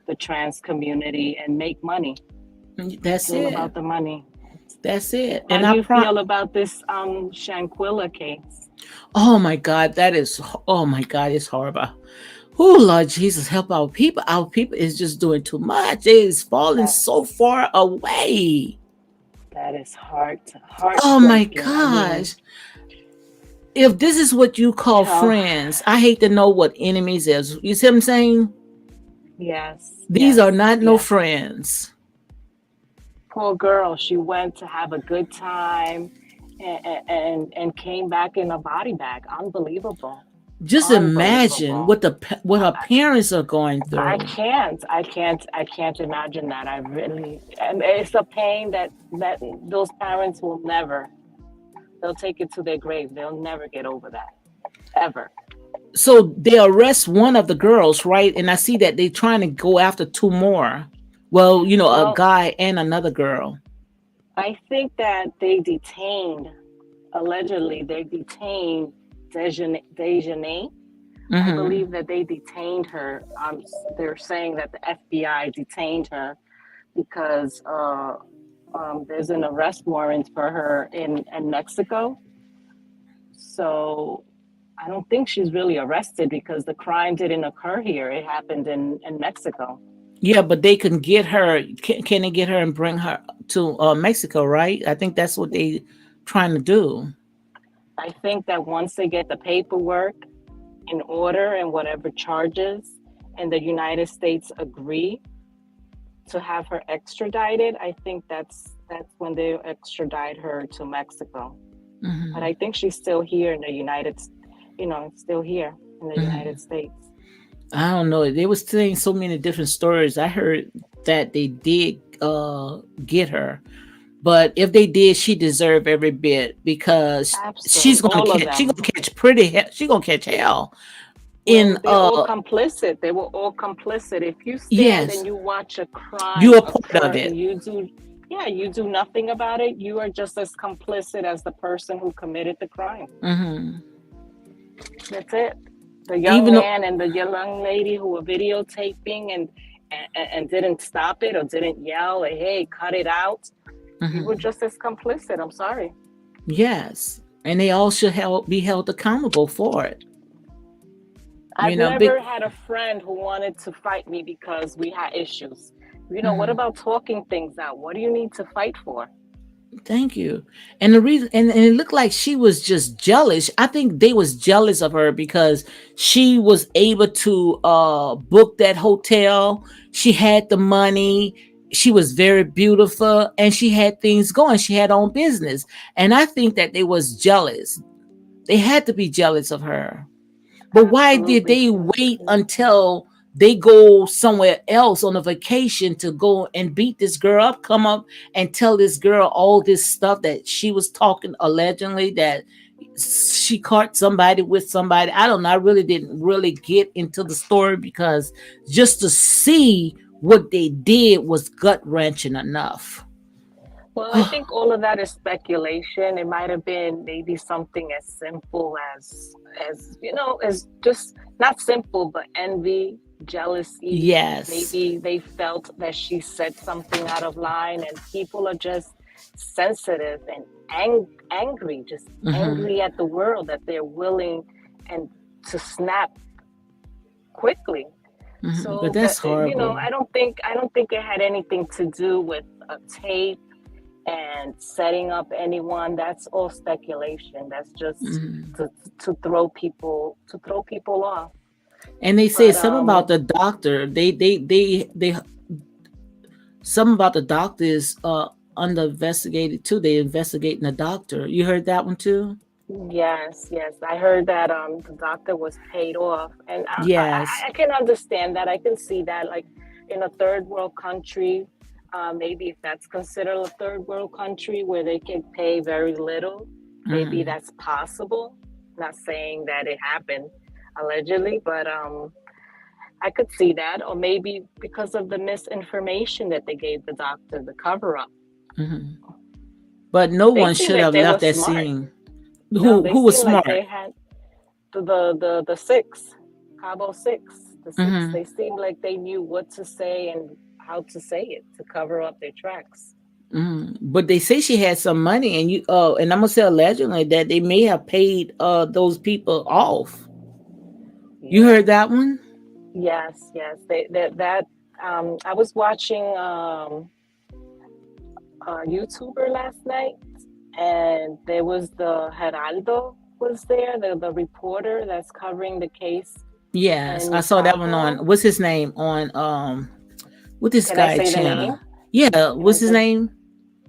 Speaker 2: the trans community and make money. It's
Speaker 1: That's
Speaker 2: all
Speaker 1: it.
Speaker 2: about the money.
Speaker 1: That's it.
Speaker 2: How
Speaker 1: And
Speaker 2: do
Speaker 1: I
Speaker 2: you feel about this Shanquilla case?
Speaker 1: oh my God, that is, oh my God, it's horrible. Oh Lord Jesus, help our people. Our people is just doing too much. It is falling so
Speaker 2: That's
Speaker 1: far away.
Speaker 2: that is
Speaker 1: Oh my
Speaker 2: heartbreaking. I mean,
Speaker 1: gosh. If this is what you
Speaker 2: you
Speaker 1: call
Speaker 2: know,
Speaker 1: friends, I hate to know what enemies is. You see what I'm saying?
Speaker 2: yes,
Speaker 1: These are
Speaker 2: yes,
Speaker 1: not no
Speaker 2: yes.
Speaker 1: friends.
Speaker 2: Poor girl, she went to have a good time and came back in a body bag. Unbelievable.
Speaker 1: Just imagine
Speaker 2: Unbelievable.
Speaker 1: what her parents are going through.
Speaker 2: I can't imagine that. I really, and it's a pain that those parents will never. They'll take it to their grave. They'll never get over that ever.
Speaker 1: So they arrest one of the girls, right? And I see that they're trying to go after two more. Well, a
Speaker 2: Well,
Speaker 1: guy and another girl.
Speaker 2: I think that they detained, allegedly, they detained Dejanay. I
Speaker 1: Hmm.
Speaker 2: believe that they detained her. They're saying that the FBI detained her because there's an arrest warrant for her in Mexico. So I don't think she's really arrested because the crime didn't occur here. It happened in Mexico.
Speaker 1: Yeah, but they can get her. Can they get her and bring her to Mexico? Right? I think that's what they trying to do.
Speaker 2: I think that once they get the paperwork in order and whatever charges, and the United States agree to have her extradited, I think that's when they extradite her to Mexico. But
Speaker 1: Hmm.
Speaker 2: I think she's still here in the still here in the
Speaker 1: Hmm.
Speaker 2: United States.
Speaker 1: I don't know. They was saying so many different stories. I heard that they did get her, but if they did, she deserved every bit because
Speaker 2: Absolutely, all of
Speaker 1: she
Speaker 2: them.
Speaker 1: gonna catch pretty hell. She gonna catch hell in
Speaker 2: Well, they're all complicit. They were all complicit. If you stand and
Speaker 1: yes,
Speaker 2: you watch a
Speaker 1: you
Speaker 2: crime
Speaker 1: a part
Speaker 2: occur
Speaker 1: of
Speaker 2: and
Speaker 1: it.
Speaker 2: you do nothing about it, you are just as complicit as the person who committed the crime.
Speaker 1: Hmm.
Speaker 2: That's it. The young
Speaker 1: Even though,
Speaker 2: man and the young lady who were videotaping and didn't stop it or didn't yell, hey, cut it out. You were
Speaker 1: mhm,
Speaker 2: just as complicit. I'm sorry.
Speaker 1: yes, and they all should be held accountable for it.
Speaker 2: I've
Speaker 1: Big.
Speaker 2: never had a friend who wanted to fight me because we had issues. What
Speaker 1: Mhm.
Speaker 2: about talking things out? What do you need to fight for?
Speaker 1: Thank you. And the reason, and it looked like she was just jealous. I think they was jealous of her because she was able to book that hotel. She had the money. She was very beautiful and she had things going. She had her own business. And I think that they was jealous. They had to be jealous of her. But why did
Speaker 2: Absolutely.
Speaker 1: they wait until they go somewhere else on a vacation to go and beat this girl up, come up and tell this girl all this stuff that she was talking allegedly that she caught somebody with somebody? I don't know. I really didn't really get into the story because just to see what they did was gut wrenching enough.
Speaker 2: Well, I think all of that is speculation. It might have been maybe something as simple as just not simple, but envy, jealousy.
Speaker 1: Yes.
Speaker 2: Maybe they felt that she said something out of line, and people are just sensitive and angry, just
Speaker 1: Hmm.
Speaker 2: angry at the world that they're willing and to snap quickly.
Speaker 1: Hmm. But
Speaker 2: So, but
Speaker 1: that's horrible.
Speaker 2: I don't think it had anything to do with a tape. and setting up anyone, that's all speculation. That's just
Speaker 1: Mhm.
Speaker 2: to throw people off.
Speaker 1: And they say
Speaker 2: But
Speaker 1: something about the doctor. They something about the doctor is under investigated too. They investigating the doctor. You heard that one too?
Speaker 2: yes, yes, I heard that the doctor was paid off, and
Speaker 1: Yes.
Speaker 2: I can understand that. I can see that, like in a third world country, maybe if that's considered a third world country where they can pay very little, maybe
Speaker 1: Mm-hmm.
Speaker 2: that's possible. Not saying that it happened allegedly, but I could see that, or maybe because of the misinformation that they gave the doctor, the cover up.
Speaker 1: Mm-hmm. But no
Speaker 2: They
Speaker 1: one
Speaker 2: seem
Speaker 1: should
Speaker 2: like
Speaker 1: have
Speaker 2: they
Speaker 1: left
Speaker 2: were
Speaker 1: that
Speaker 2: smart.
Speaker 1: scene.
Speaker 2: No, they
Speaker 1: Who was
Speaker 2: seem like
Speaker 1: smart?
Speaker 2: they had the six, Cabo Six, the six.
Speaker 1: Mm-hmm.
Speaker 2: They seemed like they knew what to say and how to say it to cover up their tracks.
Speaker 1: Mm-hmm. But they say she had some money, and and I'm gonna say allegedly that they may have paid those people off. You
Speaker 2: Yeah.
Speaker 1: heard that one?
Speaker 2: Yes. Yes. That. I was watching a YouTuber last night, and there was the Geraldo was there, the reporter that's covering the case
Speaker 1: Yes, I
Speaker 2: in
Speaker 1: saw that one on
Speaker 2: Cabo.
Speaker 1: what's his name on what this
Speaker 2: Can I
Speaker 1: guy
Speaker 2: say the
Speaker 1: channel?
Speaker 2: name?
Speaker 1: Yeah,
Speaker 2: Can I
Speaker 1: what's his
Speaker 2: say
Speaker 1: name?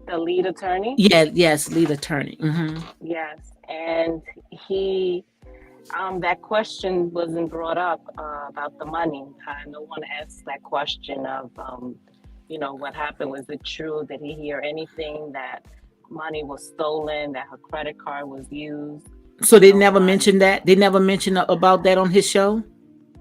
Speaker 2: the lead attorney?
Speaker 1: Yeah, yes, lead attorney. Mm-hmm.
Speaker 2: Yes, and he that question wasn't brought up about the money. No one asked that question of what happened. Was it true? Did he hear anything that money was stolen? That her credit card was used?
Speaker 1: So they
Speaker 2: No
Speaker 1: never
Speaker 2: one.
Speaker 1: mentioned that. They never mentioned about that on his show.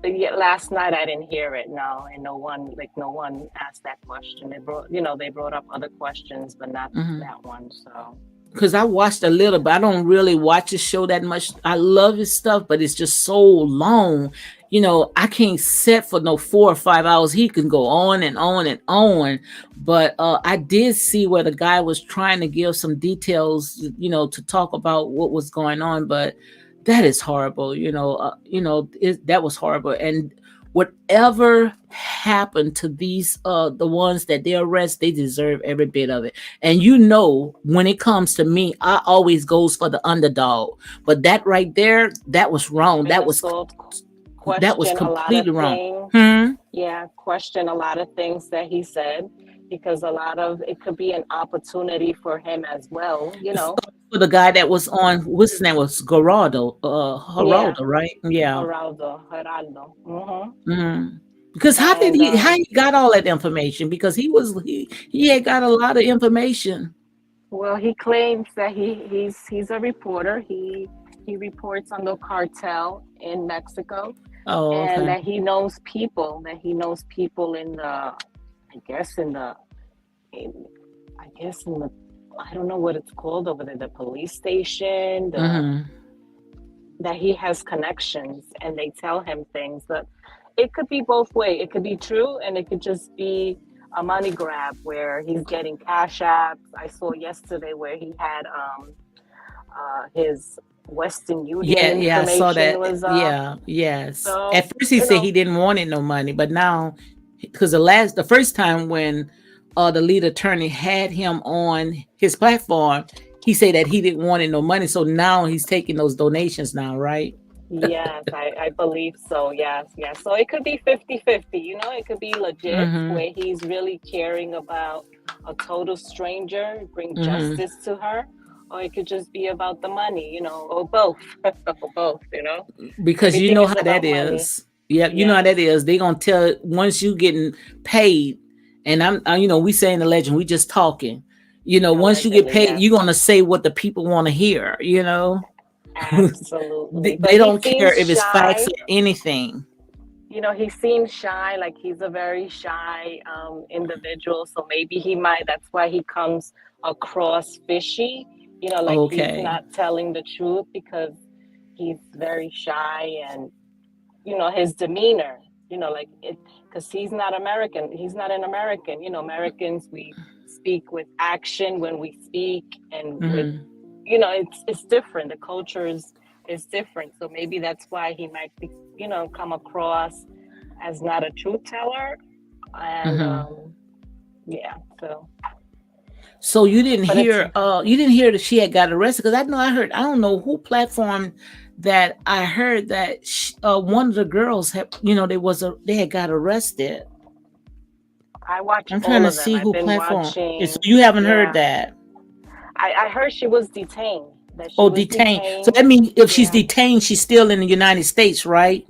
Speaker 2: Yeah, last night I didn't hear it. No, and no one asked that question. They brought up other questions, but not
Speaker 1: Mm-hmm.
Speaker 2: that one. So
Speaker 1: Because I watched a little, but I don't really watch his show that much. I love his stuff, but it's just so long. I can't sit for no 4 or 5 hours. He can go on and on and on. But I did see where the guy was trying to give some details, to talk about what was going on. But that is horrible. That was horrible. And whatever happened to these, the ones that they arrest, they deserve every bit of it. And when it comes to me, I always goes for the underdog. But that right there, that was wrong.
Speaker 2: been
Speaker 1: That was
Speaker 2: assault, question a lot of
Speaker 1: completely wrong.
Speaker 2: things.
Speaker 1: Hmm.
Speaker 2: Yeah, question a lot of things that he said, because a lot of it could be an opportunity for him as well.
Speaker 1: For the guy that was on, what's his name was
Speaker 2: Yeah,
Speaker 1: Geraldo, right? Yeah.
Speaker 2: Geraldo.
Speaker 1: Hmm. Because
Speaker 2: And
Speaker 1: how he got all that information? Because he had got a lot of information.
Speaker 2: well, he claims that he's a reporter. He reports on the cartel in Mexico,
Speaker 1: Oh,
Speaker 2: and
Speaker 1: okay.
Speaker 2: that he knows people. That he knows people in the, guess in the, in, I guess in the, I don't know what it's called over there, the police station.
Speaker 1: Hmm.
Speaker 2: That he has connections, and they tell him things. But it could be both way. It could be true, and it could just be a money grab where he's getting cash apps. I saw yesterday where he had his Western Union
Speaker 1: Yeah, yeah, I saw
Speaker 2: information
Speaker 1: that.
Speaker 2: was up.
Speaker 1: Yeah, yes. At
Speaker 2: So,
Speaker 1: first he said he didn't want it no money, but now, because the first time when the lead attorney had him on his platform, he said that he didn't want it no money. So now he's taking those donations now, right?
Speaker 2: yes, I believe so. Yes, yes. So it could be 50-50. It could be legit
Speaker 1: Mm-hmm.
Speaker 2: where he's really caring about a total stranger, bring
Speaker 1: Mm-hmm.
Speaker 2: justice to her, or it could just be about the money, or both. Or both,
Speaker 1: Because you
Speaker 2: Everything
Speaker 1: know
Speaker 2: is
Speaker 1: how that
Speaker 2: about money.
Speaker 1: is. Yeah, you know how
Speaker 2: Yes,
Speaker 1: that is. They gonna tell once you getting paid, and we saying the legend. We just talking. Once you get
Speaker 2: allegedly,
Speaker 1: paid,
Speaker 2: yes.
Speaker 1: you're gonna say what the people want to hear.
Speaker 2: Absolutely. But
Speaker 1: They
Speaker 2: he
Speaker 1: don't care
Speaker 2: seems
Speaker 1: if it's facts
Speaker 2: shy.
Speaker 1: or anything.
Speaker 2: He seems shy, like he's a very shy individual. So maybe that's why he comes across fishy, like he's
Speaker 1: Okay.
Speaker 2: not telling the truth because he's very shy, and, his demeanor, like it, because he's not American. He's not an American. Americans, we speak with action when we speak, and with,
Speaker 1: Hmm.
Speaker 2: it's different. The culture is different. So maybe that's why he might be, come across as not a truth teller. And
Speaker 1: Hmm.
Speaker 2: yeah, so
Speaker 1: So
Speaker 2: But it's
Speaker 1: you didn't hear that she had got arrested, because I know I heard, I don't know who platform that I heard that one of the girls had, they had got arrested.
Speaker 2: I watch
Speaker 1: I'm trying
Speaker 2: all
Speaker 1: to
Speaker 2: of them.
Speaker 1: see
Speaker 2: I've
Speaker 1: who
Speaker 2: been
Speaker 1: platform. So
Speaker 2: watching.
Speaker 1: you haven't heard
Speaker 2: Yeah,
Speaker 1: that?
Speaker 2: I heard she was detained. That she
Speaker 1: Oh,
Speaker 2: was
Speaker 1: detained. So
Speaker 2: detained.
Speaker 1: that means if she's
Speaker 2: Yeah,
Speaker 1: detained, she's still in the United States, right?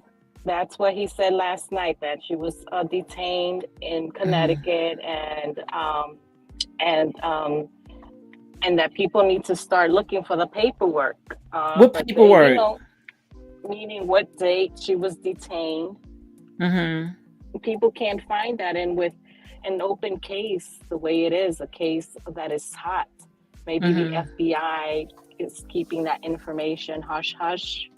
Speaker 2: that's what he said last night. That she was detained in Connecticut, and and that people need to start looking for the paperwork.
Speaker 1: What
Speaker 2: But they,
Speaker 1: paperwork?
Speaker 2: meaning what date she was detained.
Speaker 1: Mm-hmm.
Speaker 2: People can't find that, and with an open case the way it is, a case that is hot, maybe the
Speaker 1: Mm-hmm.
Speaker 2: FBI is keeping that information hush hush.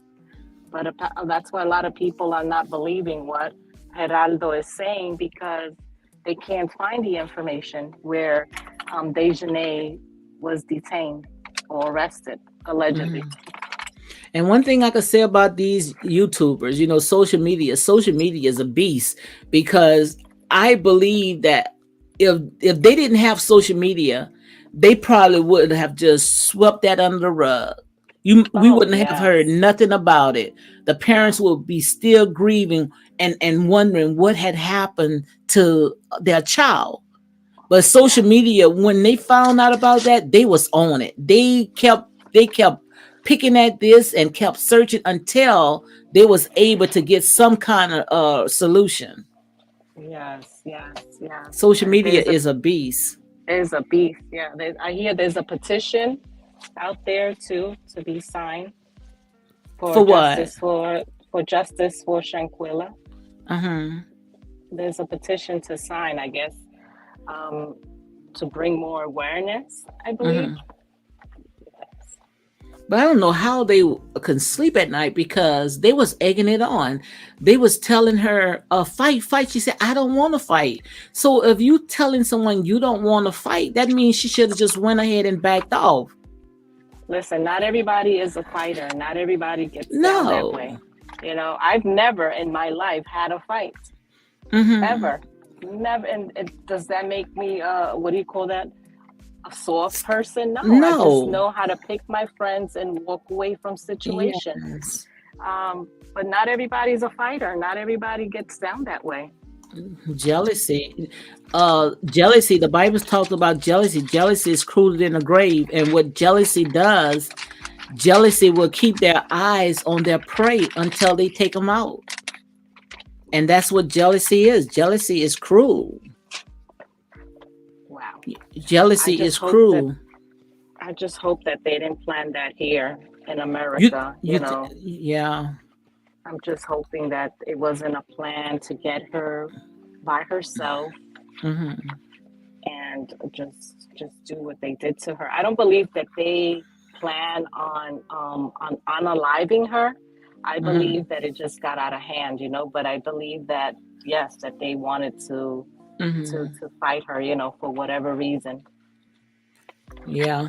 Speaker 2: But that's why a lot of people are not believing what Geraldo is saying, because they can't find the information where Dejanay was detained or arrested allegedly.
Speaker 1: Mm-hmm. And one thing I could say about these YouTubers, social media is a beast, because I believe that if they didn't have social media, they probably would have just swept that under the rug. We
Speaker 2: Oh
Speaker 1: wouldn't have heard
Speaker 2: yes,
Speaker 1: nothing about it. The parents
Speaker 2: no,
Speaker 1: would be still grieving and wondering what had happened to their child. But social
Speaker 2: yes,
Speaker 1: media, when they found out about that, they was on it. They kept picking at this and kept searching until they was able to get some kind of solution.
Speaker 2: yes, yes, yes.
Speaker 1: Social media
Speaker 2: There's a
Speaker 1: is a beast.
Speaker 2: There's a beef. Yeah, I hear there's a petition out there too to be signed for
Speaker 1: For what?
Speaker 2: justice for justice for Shanquilla.
Speaker 1: Uh-huh.
Speaker 2: There's a petition to sign, I guess, um, to bring more awareness. I believe.
Speaker 1: Uh-huh. But I don't know how they can sleep at night, because they was egging it on. They was telling her, fight, fight. She said, I don't want to fight. So if you telling someone you don't want to fight, that means she should have just went ahead and backed off.
Speaker 2: Listen, not everybody is a fighter. Not everybody gets down that way.
Speaker 1: No.
Speaker 2: I've never in my life had a fight
Speaker 1: Mm-hmm.
Speaker 2: ever. Never. And does that make me what do you call that? A soft person? No, I just
Speaker 1: No.
Speaker 2: know how to pick my friends and walk away from situations.
Speaker 1: Yes.
Speaker 2: But not everybody's a fighter. Not everybody gets down that way.
Speaker 1: Jealousy. Jealousy. The Bible's talked about jealousy. Jealousy is rooted in the grave. And what jealousy does, jealousy will keep their eyes on their prey until they take them out. And that's what jealousy is. Jealousy is cruel.
Speaker 2: Wow. I
Speaker 1: Jealousy
Speaker 2: just
Speaker 1: is
Speaker 2: hope that
Speaker 1: cruel.
Speaker 2: I just hope that they didn't plan that here in
Speaker 1: You,
Speaker 2: America.
Speaker 1: yeah.
Speaker 2: I'm just hoping that it wasn't a plan to get her by herself
Speaker 1: Hmm.
Speaker 2: and just do what they did to her. I don't believe that they plan on unaliving her. I
Speaker 1: Hmm.
Speaker 2: believe that it just got out of hand. But I believe that yes, that they wanted
Speaker 1: Hmm.
Speaker 2: to fight her, for whatever reason.
Speaker 1: Yeah.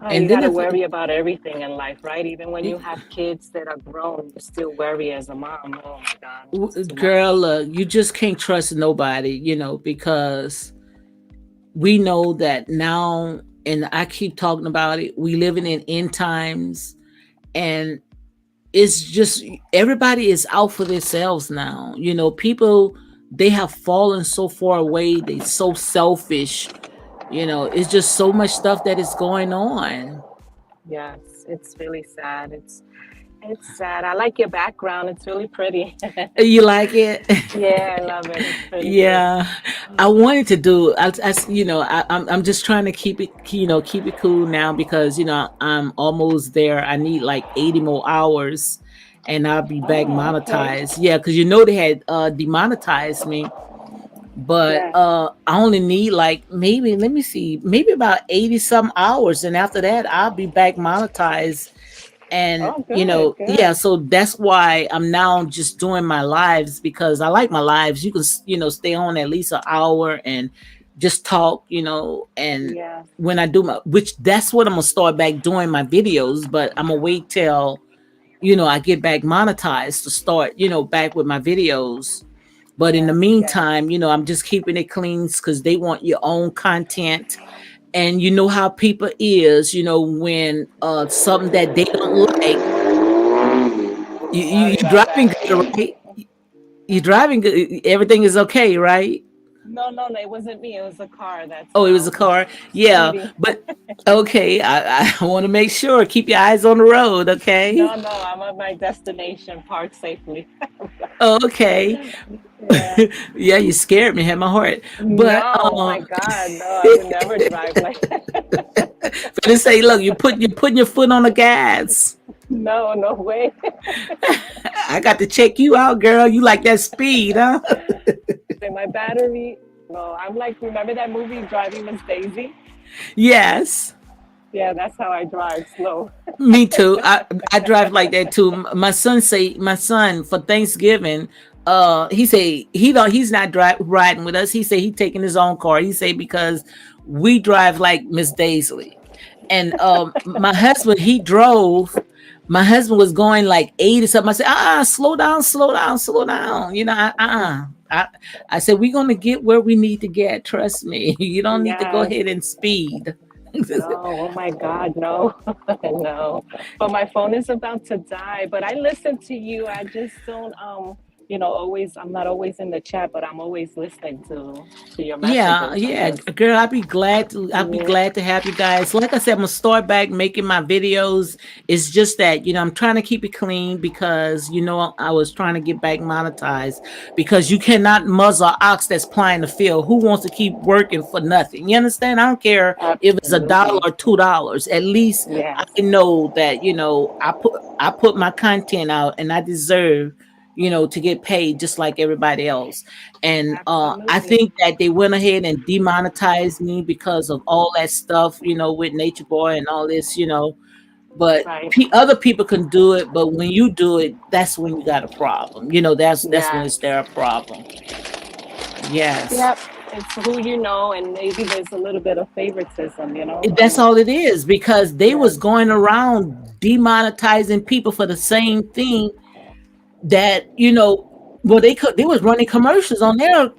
Speaker 2: Oh, you
Speaker 1: And
Speaker 2: got
Speaker 1: then
Speaker 2: to
Speaker 1: if
Speaker 2: worry about everything in life, right? Even when you have kids that are grown, you still worry as a mom. Oh my God, it's too much.
Speaker 1: girl, you just can't trust nobody, because we know that now, and I keep talking about it, we living in end times, and it's just everybody is out for themselves now. People, they have fallen so far away, they so selfish. It's just so much stuff that is going on.
Speaker 2: Yes, it's really sad. It's sad. I like your background. It's really pretty.
Speaker 1: You like it?
Speaker 2: Yeah, I love it. It's pretty good.
Speaker 1: Yeah, I wanted to do. I'm just trying to keep it cool now, because I'm almost there. I need like 80 more hours, and I'll be back
Speaker 2: Oh, okay.
Speaker 1: monetized. Yeah, because they had demonetized me, but
Speaker 2: Yes.
Speaker 1: I only need like, maybe, let me see, maybe about 80 some hours, and after that I'll be back monetized. And
Speaker 2: Oh, good,
Speaker 1: yeah,
Speaker 2: good.
Speaker 1: so that's why I'm now just doing my lives, because I like my lives. You can stay on at least an hour and just talk, and
Speaker 2: Yes,
Speaker 1: when I do my, which that's what I'm gonna start back doing my videos, but I'm gonna wait till I get back monetized to start back with my videos. But in the
Speaker 2: yes, yes,
Speaker 1: meantime, I'm just keeping it clean, because they want your own content. And you know how people is, when something that they don't like, you
Speaker 2: Sorry about
Speaker 1: driving good,
Speaker 2: that.
Speaker 1: right? You driving good, everything is okay, right?
Speaker 2: No, no, no, it wasn't me. It was a car that's
Speaker 1: Oh, it was a car. Yeah,
Speaker 2: speeding.
Speaker 1: but okay, I want to make sure. Keep your eyes on the road, okay?
Speaker 2: No, no, I'm at my destination. Park safely.
Speaker 1: Okay.
Speaker 2: Yeah.
Speaker 1: Yeah, you scared me, had my heart. But
Speaker 2: No, oh my God, no, I would never drive like that.
Speaker 1: for to say, look, you're putting your foot on the gas.
Speaker 2: No, no way.
Speaker 1: I got to check you out, girl. You like that speed, huh?
Speaker 2: And my battery, no, I'm like, remember that movie, Driving Miss Daisy?
Speaker 1: Yes.
Speaker 2: Yeah, that's how I drive, slow.
Speaker 1: Me too. I drive like that too. My son for Thanksgiving, he say he's not riding with us. He say he taking his own car. He say because we drive like Miss Daisley. And my husband, he drove. My husband was going like 80 something. I said, slow down, slow down, slow down. I said, we're gonna get where we need to get. Trust me. You don't need to go
Speaker 2: Yes.
Speaker 1: ahead and speed.
Speaker 2: No, oh my God, no, no. But my phone is about to die. But I listen to you. I just don't, always. I'm not always in the chat, but I'm always listening to your
Speaker 1: Yeah,
Speaker 2: messages. I'm
Speaker 1: yeah,
Speaker 2: just,
Speaker 1: girl. I'd be
Speaker 2: yeah,
Speaker 1: glad to have you guys. Like I said, I'm gonna start back making my videos. It's just that I'm trying to keep it clean because I was trying to get back monetized because you cannot muzzle an ox that's plying the field. Who wants to keep working for nothing? You understand? I don't care if it's $1
Speaker 2: absolutely,
Speaker 1: or $2. At least
Speaker 2: yes,
Speaker 1: I know that I put my content out and I deserve to get paid just like everybody else. And I
Speaker 2: absolutely,
Speaker 1: think that they went ahead and demonetized me because of all that stuff, with Nature Boy and all this. But
Speaker 2: right,
Speaker 1: other people can do it, but when you do it, that's when you got a problem. That's when
Speaker 2: yes,
Speaker 1: it's there a problem. Yes.
Speaker 2: yep. It's who you know, and maybe there's a little bit of favoritism,
Speaker 1: That's all it is because they
Speaker 2: yes,
Speaker 1: was going around demonetizing people for the same thing that well they was running commercials on their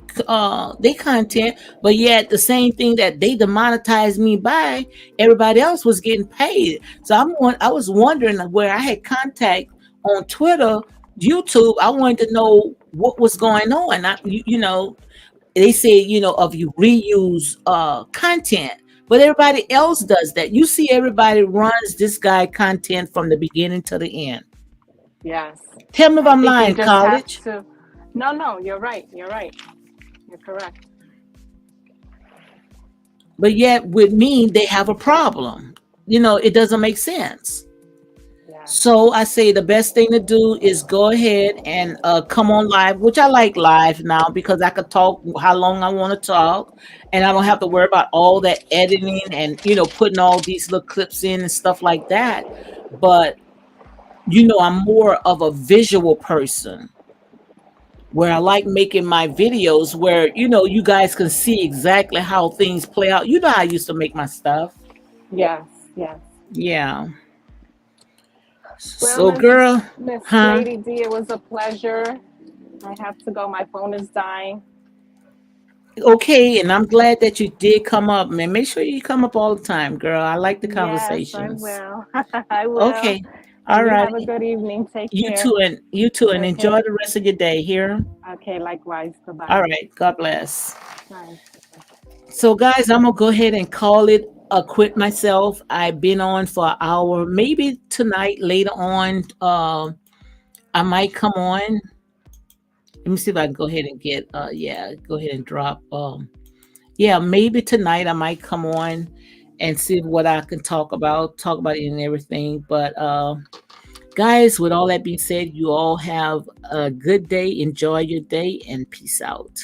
Speaker 1: content, but yet the same thing that they demonetized me by, everybody else was getting paid. So I was wondering where I had contact on Twitter, YouTube. I wanted to know what was going on. They say of you reuse content, but everybody else does that. You see, everybody runs this guy content from the beginning to the end.
Speaker 2: yes.
Speaker 1: Tell me if
Speaker 2: I
Speaker 1: I'm
Speaker 2: think you
Speaker 1: lying,
Speaker 2: just have
Speaker 1: college.
Speaker 2: to. No, no, you're right. You're right. You're correct.
Speaker 1: But yet with me they have a problem. It doesn't make sense.
Speaker 2: Yes,
Speaker 1: So I say the best thing to do is go ahead and come on live, which I like live now because I could talk how long I want to talk, and I don't have to worry about all that editing and putting all these little clips in and stuff like that. But I'm more of a visual person where I like making my videos where you guys can see exactly how things play out. You know how I used to make my stuff.
Speaker 2: yes, yes.
Speaker 1: Yeah.
Speaker 2: Well,
Speaker 1: So girl,
Speaker 2: Miss
Speaker 1: huh?
Speaker 2: Lady D, it was a pleasure. I have to go. My phone is dying.
Speaker 1: Okay, and I'm glad that you did come up, man. Make sure you come up all the time, girl. I like the
Speaker 2: Yes, I
Speaker 1: conversations.
Speaker 2: will. I will.
Speaker 1: Okay. All
Speaker 2: And you
Speaker 1: right.
Speaker 2: have a good evening. Take
Speaker 1: You
Speaker 2: care.
Speaker 1: too, and enjoy
Speaker 2: Okay.
Speaker 1: the rest of your day here.
Speaker 2: Okay, likewise.
Speaker 1: All
Speaker 2: Goodbye.
Speaker 1: right. God bless.
Speaker 2: Bye.
Speaker 1: So, guys, I'm gonna go ahead and call it a quit myself. I've been on for an hour. Maybe tonight, later on, I might come on. Let me see if I can go ahead and get. Yeah, go ahead and drop. Yeah, maybe tonight I might come on and see what I can talk about it and everything. But guys, with all that being said, you all have a good day. Enjoy your day and peace out.